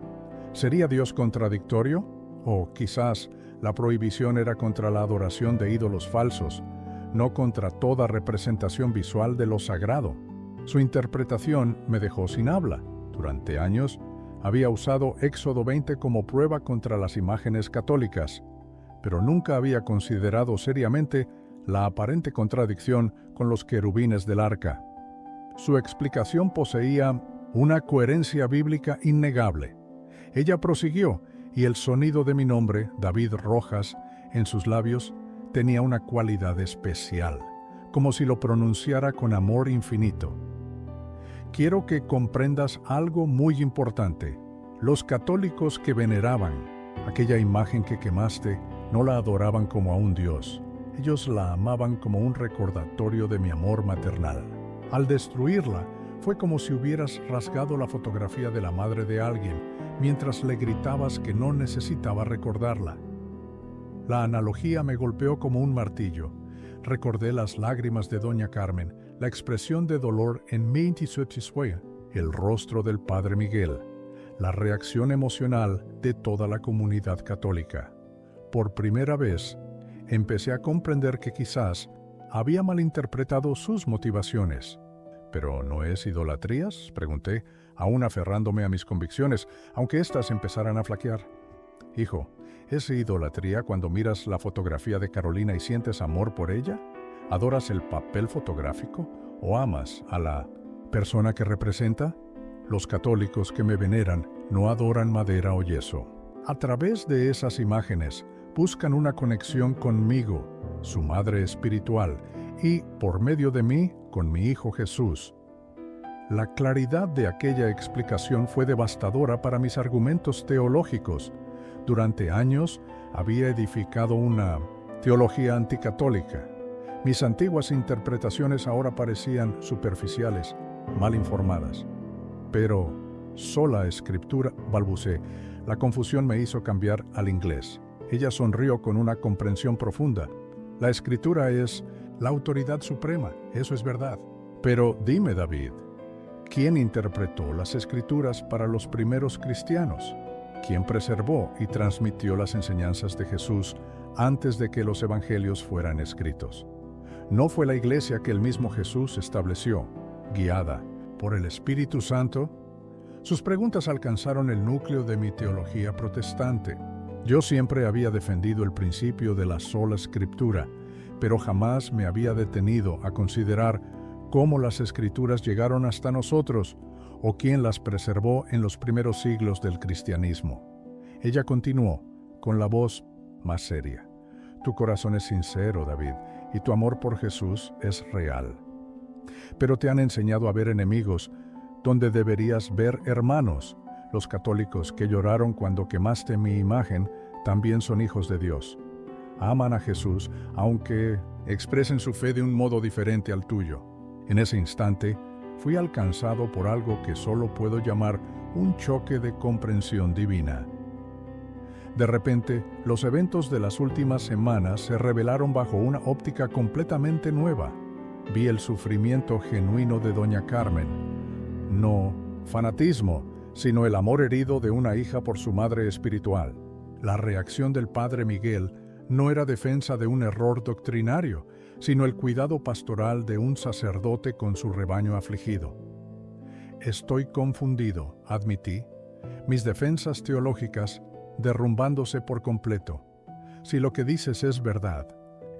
¿Sería Dios contradictorio? O quizás la prohibición era contra la adoración de ídolos falsos, no contra toda representación visual de lo sagrado. Su interpretación me dejó sin habla. Durante años, había usado Éxodo 20 como prueba contra las imágenes católicas, pero nunca había considerado seriamente la aparente contradicción con los querubines del arca. Su explicación poseía una coherencia bíblica innegable. Ella prosiguió, y el sonido de mi nombre, David Rojas, en sus labios, tenía una cualidad especial, como si lo pronunciara con amor infinito. Quiero que comprendas algo muy importante. Los católicos que veneraban aquella imagen que quemaste no la adoraban como a un dios. Ellos la amaban como un recordatorio de mi amor maternal. Al destruirla, fue como si hubieras rasgado la fotografía de la madre de alguien mientras le gritabas que no necesitaba recordarla. La analogía me golpeó como un martillo. Recordé las lágrimas de doña Carmen, la expresión de dolor en el rostro del padre Miguel, la reacción emocional de toda la comunidad católica. Por primera vez, empecé a comprender que quizás había malinterpretado sus motivaciones. ¿Pero no es idolatrías?, pregunté, aún aferrándome a mis convicciones, aunque éstas empezaran a flaquear. Hijo, ¿es idolatría cuando miras la fotografía de Carolina y sientes amor por ella? ¿Adoras el papel fotográfico o amas a la persona que representa? Los católicos que me veneran no adoran madera o yeso. A través de esas imágenes buscan una conexión conmigo, su madre espiritual, y, por medio de mí, con mi Hijo Jesús. La claridad de aquella explicación fue devastadora para mis argumentos teológicos. Durante años había edificado una teología anticatólica. Mis antiguas interpretaciones ahora parecían superficiales, mal informadas. Pero sola escritura, balbuceé. La confusión me hizo cambiar al inglés. Ella sonrió con una comprensión profunda. La escritura es la autoridad suprema, eso es verdad. Pero dime, David, ¿quién interpretó las escrituras para los primeros cristianos? ¿Quién preservó y transmitió las enseñanzas de Jesús antes de que los evangelios fueran escritos? ¿No fue la iglesia que el mismo Jesús estableció, guiada por el Espíritu Santo? Sus preguntas alcanzaron el núcleo de mi teología protestante. Yo siempre había defendido el principio de la sola escritura, pero jamás me había detenido a considerar cómo las escrituras llegaron hasta nosotros o quién las preservó en los primeros siglos del cristianismo. Ella continuó, con la voz más seria. Tu corazón es sincero, David, y tu amor por Jesús es real. Pero te han enseñado a ver enemigos donde deberías ver hermanos. Los católicos que lloraron cuando quemaste mi imagen también son hijos de Dios. Aman a Jesús, aunque expresen su fe de un modo diferente al tuyo. En ese instante, fui alcanzado por algo que solo puedo llamar un choque de comprensión divina. De repente, los eventos de las últimas semanas se revelaron bajo una óptica completamente nueva. Vi el sufrimiento genuino de doña Carmen. No fanatismo, sino el amor herido de una hija por su madre espiritual. La reacción del padre Miguel no era defensa de un error doctrinario, sino el cuidado pastoral de un sacerdote con su rebaño afligido. Estoy confundido, admití, mis defensas teológicas derrumbándose por completo. Si lo que dices es verdad,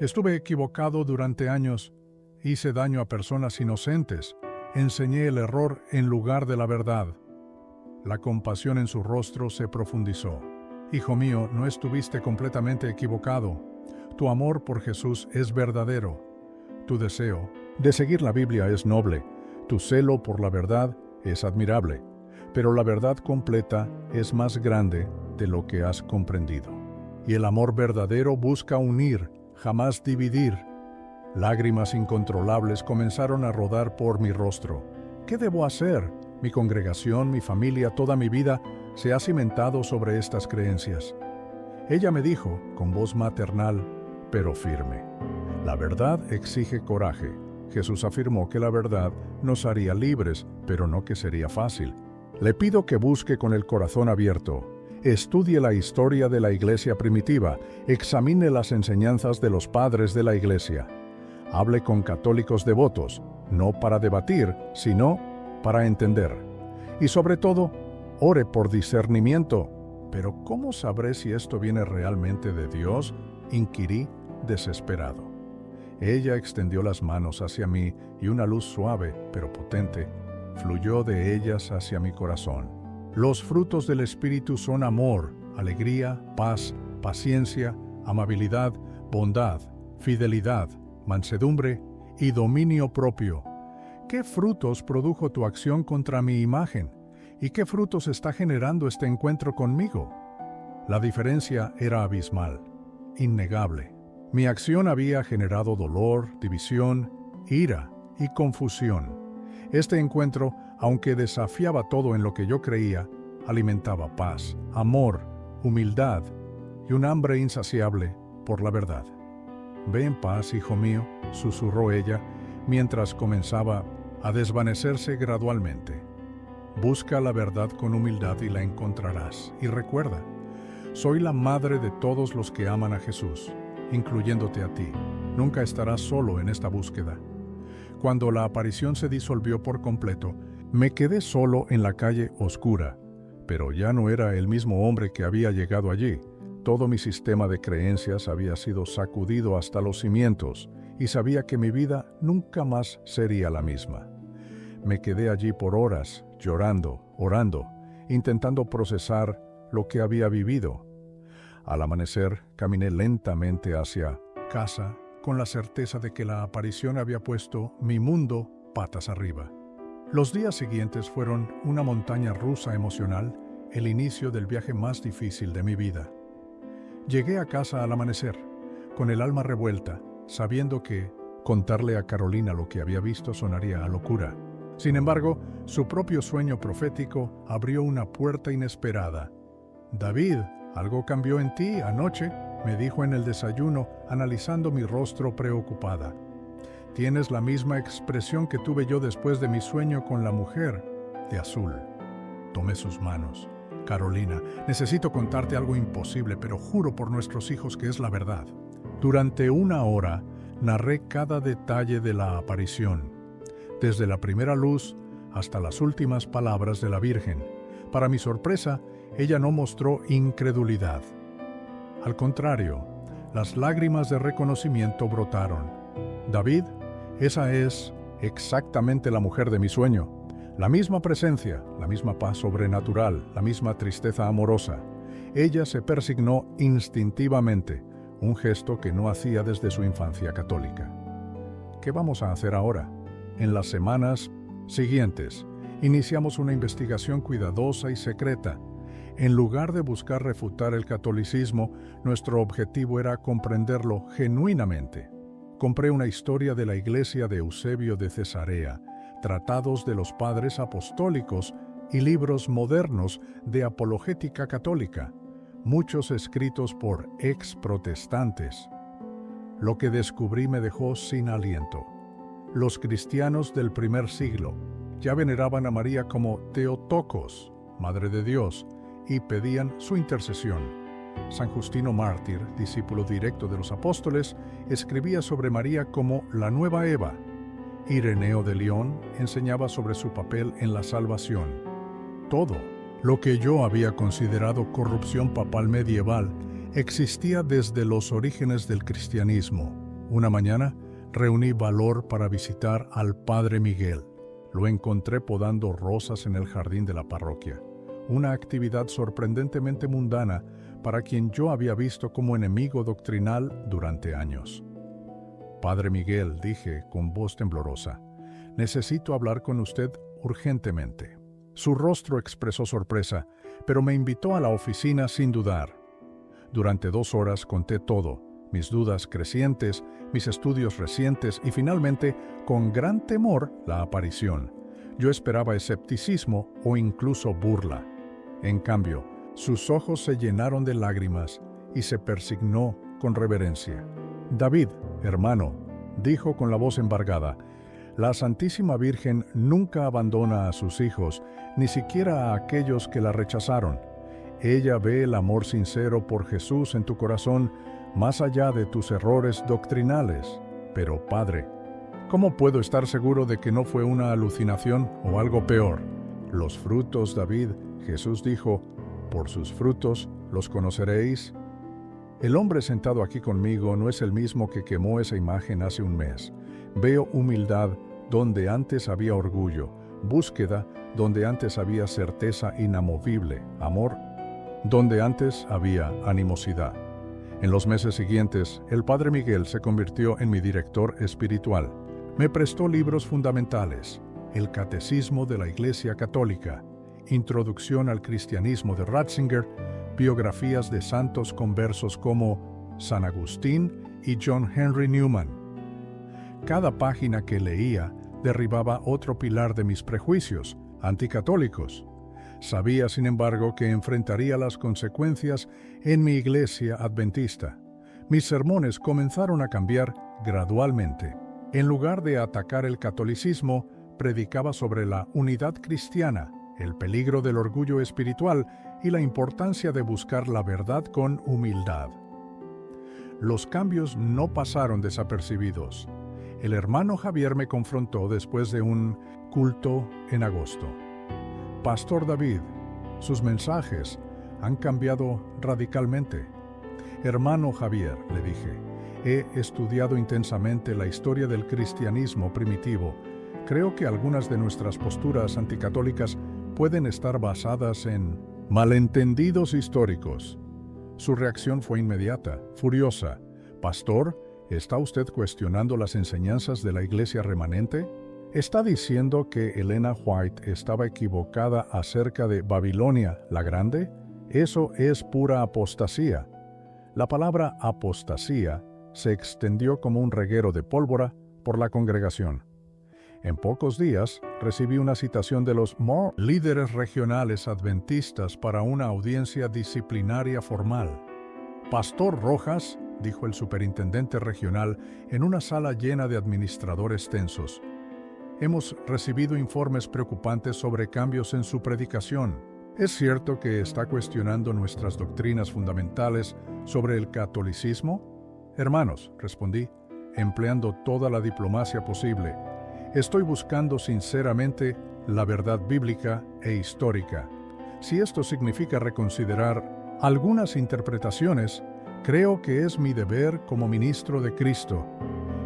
estuve equivocado durante años, hice daño a personas inocentes, enseñé el error en lugar de la verdad. La compasión en su rostro se profundizó. Hijo mío, no estuviste completamente equivocado. Tu amor por Jesús es verdadero. Tu deseo de seguir la Biblia es noble. Tu celo por la verdad es admirable. Pero la verdad completa es más grande de lo que has comprendido. Y el amor verdadero busca unir, jamás dividir. Lágrimas incontrolables comenzaron a rodar por mi rostro. ¿Qué debo hacer? Mi congregación, mi familia, toda mi vida se ha cimentado sobre estas creencias. Ella me dijo, con voz maternal, pero firme: la verdad exige coraje. Jesús afirmó que la verdad nos haría libres, pero no que sería fácil. Le pido que busque con el corazón abierto. Estudie la historia de la iglesia primitiva, examine las enseñanzas de los padres de la iglesia. Hable con católicos devotos, no para debatir, sino para entender. Y sobre todo, ore por discernimiento. ¿Pero cómo sabré si esto viene realmente de Dios?, inquirí desesperado. Ella extendió las manos hacia mí y una luz suave, pero potente, fluyó de ellas hacia mi corazón. Los frutos del Espíritu son amor, alegría, paz, paciencia, amabilidad, bondad, fidelidad, mansedumbre y dominio propio. ¿Qué frutos produjo tu acción contra mi imagen? ¿Y qué frutos está generando este encuentro conmigo? La diferencia era abismal, innegable. Mi acción había generado dolor, división, ira y confusión. Este encuentro, aunque desafiaba todo en lo que yo creía, alimentaba paz, amor, humildad y un hambre insaciable por la verdad. «Ve en paz, hijo mío», susurró ella, mientras comenzaba a desvanecerse gradualmente. «Busca la verdad con humildad y la encontrarás. Y recuerda, soy la madre de todos los que aman a Jesús, incluyéndote a ti. Nunca estarás solo en esta búsqueda». Cuando la aparición se disolvió por completo, me quedé solo en la calle oscura, pero ya no era el mismo hombre que había llegado allí. Todo mi sistema de creencias había sido sacudido hasta los cimientos y sabía que mi vida nunca más sería la misma. Me quedé allí por horas, llorando, orando, intentando procesar lo que había vivido. Al amanecer, caminé lentamente hacia casa con la certeza de que la aparición había puesto mi mundo patas arriba. Los días siguientes fueron una montaña rusa emocional, el inicio del viaje más difícil de mi vida. Llegué a casa al amanecer, con el alma revuelta, sabiendo que contarle a Carolina lo que había visto sonaría a locura. Sin embargo, su propio sueño profético abrió una puerta inesperada. «David, algo cambió en ti anoche», me dijo en el desayuno, analizando mi rostro preocupada. «Tienes la misma expresión que tuve yo después de mi sueño con la mujer de azul». Tomé sus manos. «Carolina, necesito contarte algo imposible, pero juro por nuestros hijos que es la verdad». Durante una hora, narré cada detalle de la aparición, desde la primera luz hasta las últimas palabras de la Virgen. Para mi sorpresa, ella no mostró incredulidad. Al contrario, las lágrimas de reconocimiento brotaron. «David, esa es exactamente la mujer de mi sueño. La misma presencia, la misma paz sobrenatural, la misma tristeza amorosa». Ella se persignó instintivamente, un gesto que no hacía desde su infancia católica. ¿Qué vamos a hacer ahora? En las semanas siguientes, iniciamos una investigación cuidadosa y secreta. En lugar de buscar refutar el catolicismo, nuestro objetivo era comprenderlo genuinamente. Compré una historia de la iglesia de Eusebio de Cesarea, tratados de los padres apostólicos y libros modernos de apologética católica. muchos escritos por ex protestantes. Lo que descubrí me dejó sin aliento. Los cristianos del primer siglo ya veneraban a María como Theotokos, Madre de Dios, y pedían su intercesión. San Justino Mártir, discípulo directo de los apóstoles, escribía sobre María como la nueva Eva. Ireneo de León enseñaba sobre su papel en la salvación. Todo lo que yo había considerado corrupción papal medieval existía desde los orígenes del cristianismo. Una mañana reuní valor para visitar al Padre Miguel. Lo encontré podando rosas en el jardín de la parroquia, una actividad sorprendentemente mundana para quien yo había visto como enemigo doctrinal durante años. Padre Miguel, dije con voz temblorosa, necesito hablar con usted urgentemente. Su rostro expresó sorpresa, pero me invitó a la oficina sin dudar. Durante 2 horas conté todo, mis dudas crecientes, mis estudios recientes y finalmente, con gran temor, la aparición. Yo esperaba escepticismo o incluso burla. En cambio, sus ojos se llenaron de lágrimas y se persignó con reverencia. David, hermano, dijo con la voz embargada, la Santísima Virgen nunca abandona a sus hijos, ni siquiera a aquellos que la rechazaron. Ella ve el amor sincero por Jesús en tu corazón, más allá de tus errores doctrinales. Pero, Padre, ¿cómo puedo estar seguro de que no fue una alucinación o algo peor? Los frutos, David, Jesús dijo, por sus frutos los conoceréis. El hombre sentado aquí conmigo no es el mismo que quemó esa imagen hace un mes. Veo humildad donde antes había orgullo, búsqueda donde antes había certeza inamovible, amor donde antes había animosidad. En los meses siguientes, el Padre Miguel se convirtió en mi director espiritual. Me prestó libros fundamentales, el Catecismo de la Iglesia Católica, Introducción al Cristianismo de Ratzinger, biografías de santos conversos como San Agustín y John Henry Newman. Cada página que leía derribaba otro pilar de mis prejuicios, anticatólicos. Sabía, sin embargo, que enfrentaría las consecuencias en mi iglesia adventista. Mis sermones comenzaron a cambiar gradualmente. En lugar de atacar el catolicismo, predicaba sobre la unidad cristiana, el peligro del orgullo espiritual y la importancia de buscar la verdad con humildad. Los cambios no pasaron desapercibidos. El hermano Javier me confrontó después de un culto en agosto. Pastor David, sus mensajes han cambiado radicalmente. Hermano Javier, le dije, he estudiado intensamente la historia del cristianismo primitivo. Creo que algunas de nuestras posturas anticatólicas pueden estar basadas en malentendidos históricos. Su reacción fue inmediata, furiosa. Pastor, ¿está usted cuestionando las enseñanzas de la iglesia remanente? ¿Está diciendo que Elena White estaba equivocada acerca de Babilonia la Grande? Eso es pura apostasía. La palabra apostasía se extendió como un reguero de pólvora por la congregación. En pocos días recibí una citación de los líderes regionales adventistas para una audiencia disciplinaria formal. Pastor Rojas, dijo el superintendente regional en una sala llena de administradores tensos, hemos recibido informes preocupantes sobre cambios en su predicación. ¿Es cierto que está cuestionando nuestras doctrinas fundamentales sobre el catolicismo? Hermanos, respondí, empleando toda la diplomacia posible, estoy buscando sinceramente la verdad bíblica e histórica. Si esto significa reconsiderar algunas interpretaciones, creo que es mi deber como ministro de Cristo.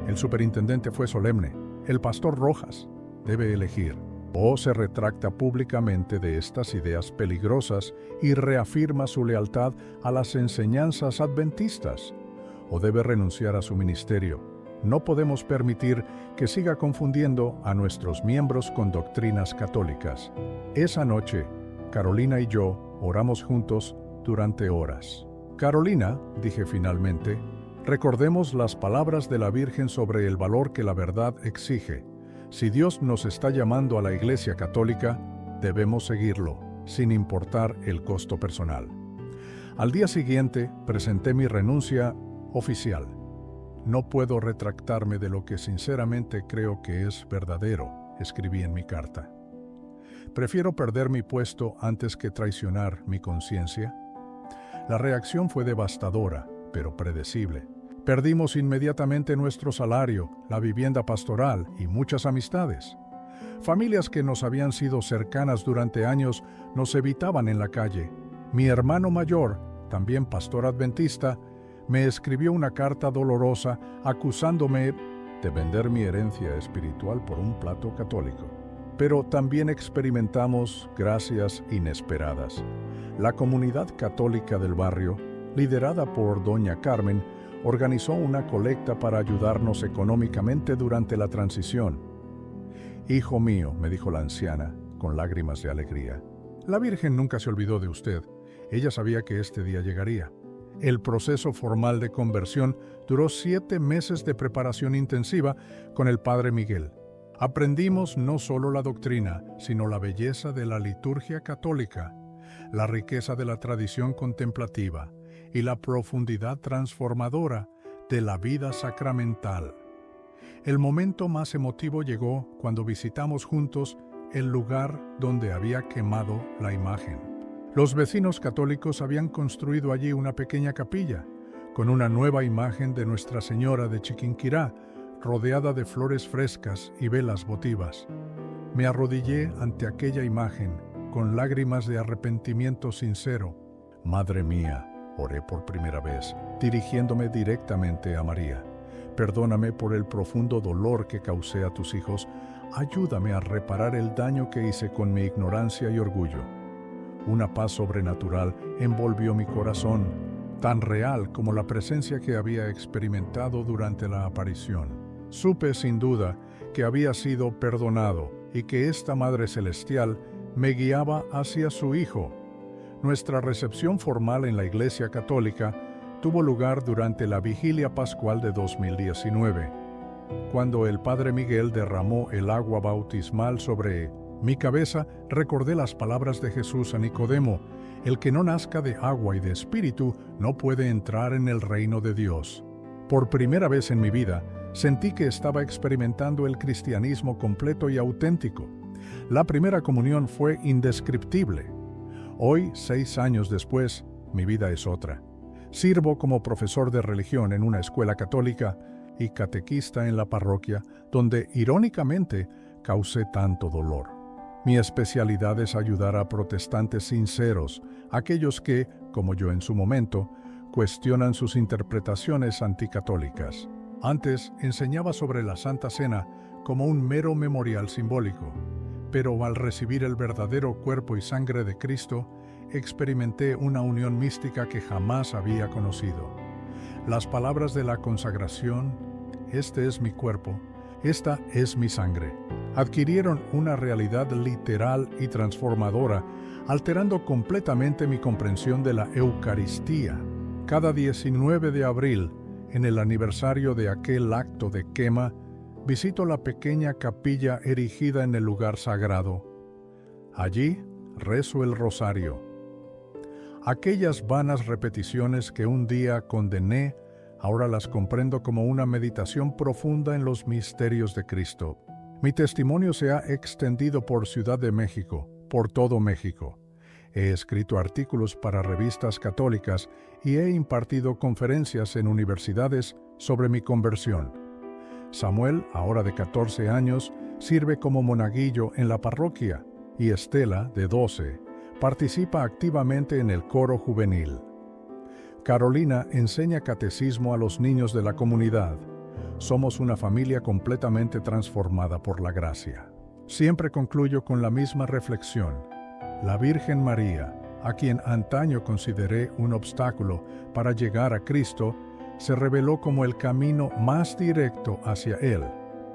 El superintendente fue solemne. El pastor Rojas debe elegir. O se retracta públicamente de estas ideas peligrosas y reafirma su lealtad a las enseñanzas adventistas, o debe renunciar a su ministerio. No podemos permitir que siga confundiendo a nuestros miembros con doctrinas católicas. Esa noche, Carolina y yo oramos juntos durante horas. Carolina, dije finalmente, recordemos las palabras de la Virgen sobre el valor que la verdad exige. Si Dios nos está llamando a la Iglesia Católica, debemos seguirlo, sin importar el costo personal. Al día siguiente, presenté mi renuncia oficial. No puedo retractarme de lo que sinceramente creo que es verdadero, escribí en mi carta. Prefiero perder mi puesto antes que traicionar mi conciencia. La reacción fue devastadora, pero predecible. Perdimos inmediatamente nuestro salario, la vivienda pastoral y muchas amistades. Familias que nos habían sido cercanas durante años nos evitaban en la calle. Mi hermano mayor, también pastor adventista, me escribió una carta dolorosa acusándome de vender mi herencia espiritual por un plato católico. Pero también experimentamos gracias inesperadas. La comunidad católica del barrio, liderada por doña Carmen, organizó una colecta para ayudarnos económicamente durante la transición. «Hijo mío», me dijo la anciana, con lágrimas de alegría, «la Virgen nunca se olvidó de usted. Ella sabía que este día llegaría». El proceso formal de conversión duró 7 meses de preparación intensiva con el Padre Miguel. Aprendimos no solo la doctrina, sino la belleza de la liturgia católica, la riqueza de la tradición contemplativa y la profundidad transformadora de la vida sacramental. El momento más emotivo llegó cuando visitamos juntos el lugar donde había quemado la imagen. Los vecinos católicos habían construido allí una pequeña capilla, con una nueva imagen de Nuestra Señora de Chiquinquirá, rodeada de flores frescas y velas votivas. Me arrodillé ante aquella imagen, con lágrimas de arrepentimiento sincero. «Madre mía», oré por primera vez, dirigiéndome directamente a María. «Perdóname por el profundo dolor que causé a tus hijos. Ayúdame a reparar el daño que hice con mi ignorancia y orgullo». Una paz sobrenatural envolvió mi corazón, tan real como la presencia que había experimentado durante la aparición. Supe sin duda que había sido perdonado y que esta Madre Celestial me guiaba hacia su Hijo. Nuestra recepción formal en la Iglesia Católica tuvo lugar durante la Vigilia Pascual de 2019, cuando el Padre Miguel derramó el agua bautismal sobre mi cabeza. Recordé las palabras de Jesús a Nicodemo: «El que no nazca de agua y de espíritu no puede entrar en el reino de Dios». Por primera vez en mi vida, sentí que estaba experimentando el cristianismo completo y auténtico. La primera comunión fue indescriptible. Hoy, 6 años después, mi vida es otra. Sirvo como profesor de religión en una escuela católica y catequista en la parroquia, donde, irónicamente, causé tanto dolor. Mi especialidad es ayudar a protestantes sinceros, aquellos que, como yo en su momento, cuestionan sus interpretaciones anticatólicas. Antes enseñaba sobre la Santa Cena como un mero memorial simbólico, pero al recibir el verdadero cuerpo y sangre de Cristo, experimenté una unión mística que jamás había conocido. Las palabras de la consagración, «Este es mi cuerpo, esta es mi sangre», adquirieron una realidad literal y transformadora, alterando completamente mi comprensión de la Eucaristía. Cada 19 de abril, en el aniversario de aquel acto de quema, visito la pequeña capilla erigida en el lugar sagrado. Allí rezo el rosario. Aquellas vanas repeticiones que un día condené, ahora las comprendo como una meditación profunda en los misterios de Cristo. Mi testimonio se ha extendido por Ciudad de México, por todo México. He escrito artículos para revistas católicas y he impartido conferencias en universidades sobre mi conversión. Samuel, ahora de 14 años, sirve como monaguillo en la parroquia y Estela, de 12, participa activamente en el coro juvenil. Carolina enseña catecismo a los niños de la comunidad. Somos una familia completamente transformada por la gracia. Siempre concluyo con la misma reflexión. La Virgen María, a quien antaño consideré un obstáculo para llegar a Cristo, se reveló como el camino más directo hacia Él.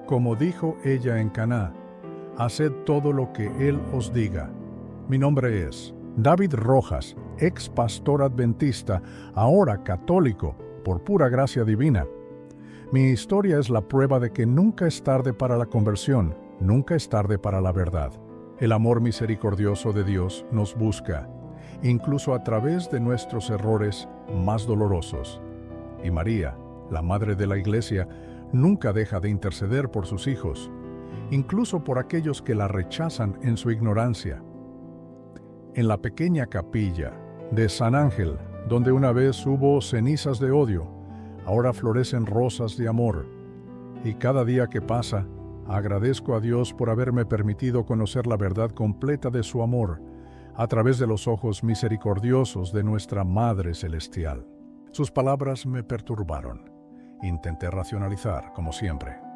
Como dijo ella en Caná: «Haced todo lo que Él os diga». Mi nombre es David Rojas, ex pastor adventista, ahora católico, por pura gracia divina. Mi historia es la prueba de que nunca es tarde para la conversión, nunca es tarde para la verdad. El amor misericordioso de Dios nos busca, incluso a través de nuestros errores más dolorosos. Y María, la Madre de la Iglesia, nunca deja de interceder por sus hijos, incluso por aquellos que la rechazan en su ignorancia. En la pequeña capilla de San Ángel, donde una vez hubo cenizas de odio, ahora florecen rosas de amor. Y cada día que pasa, agradezco a Dios por haberme permitido conocer la verdad completa de su amor a través de los ojos misericordiosos de nuestra Madre Celestial. Sus palabras me perturbaron. Intenté racionalizar, como siempre.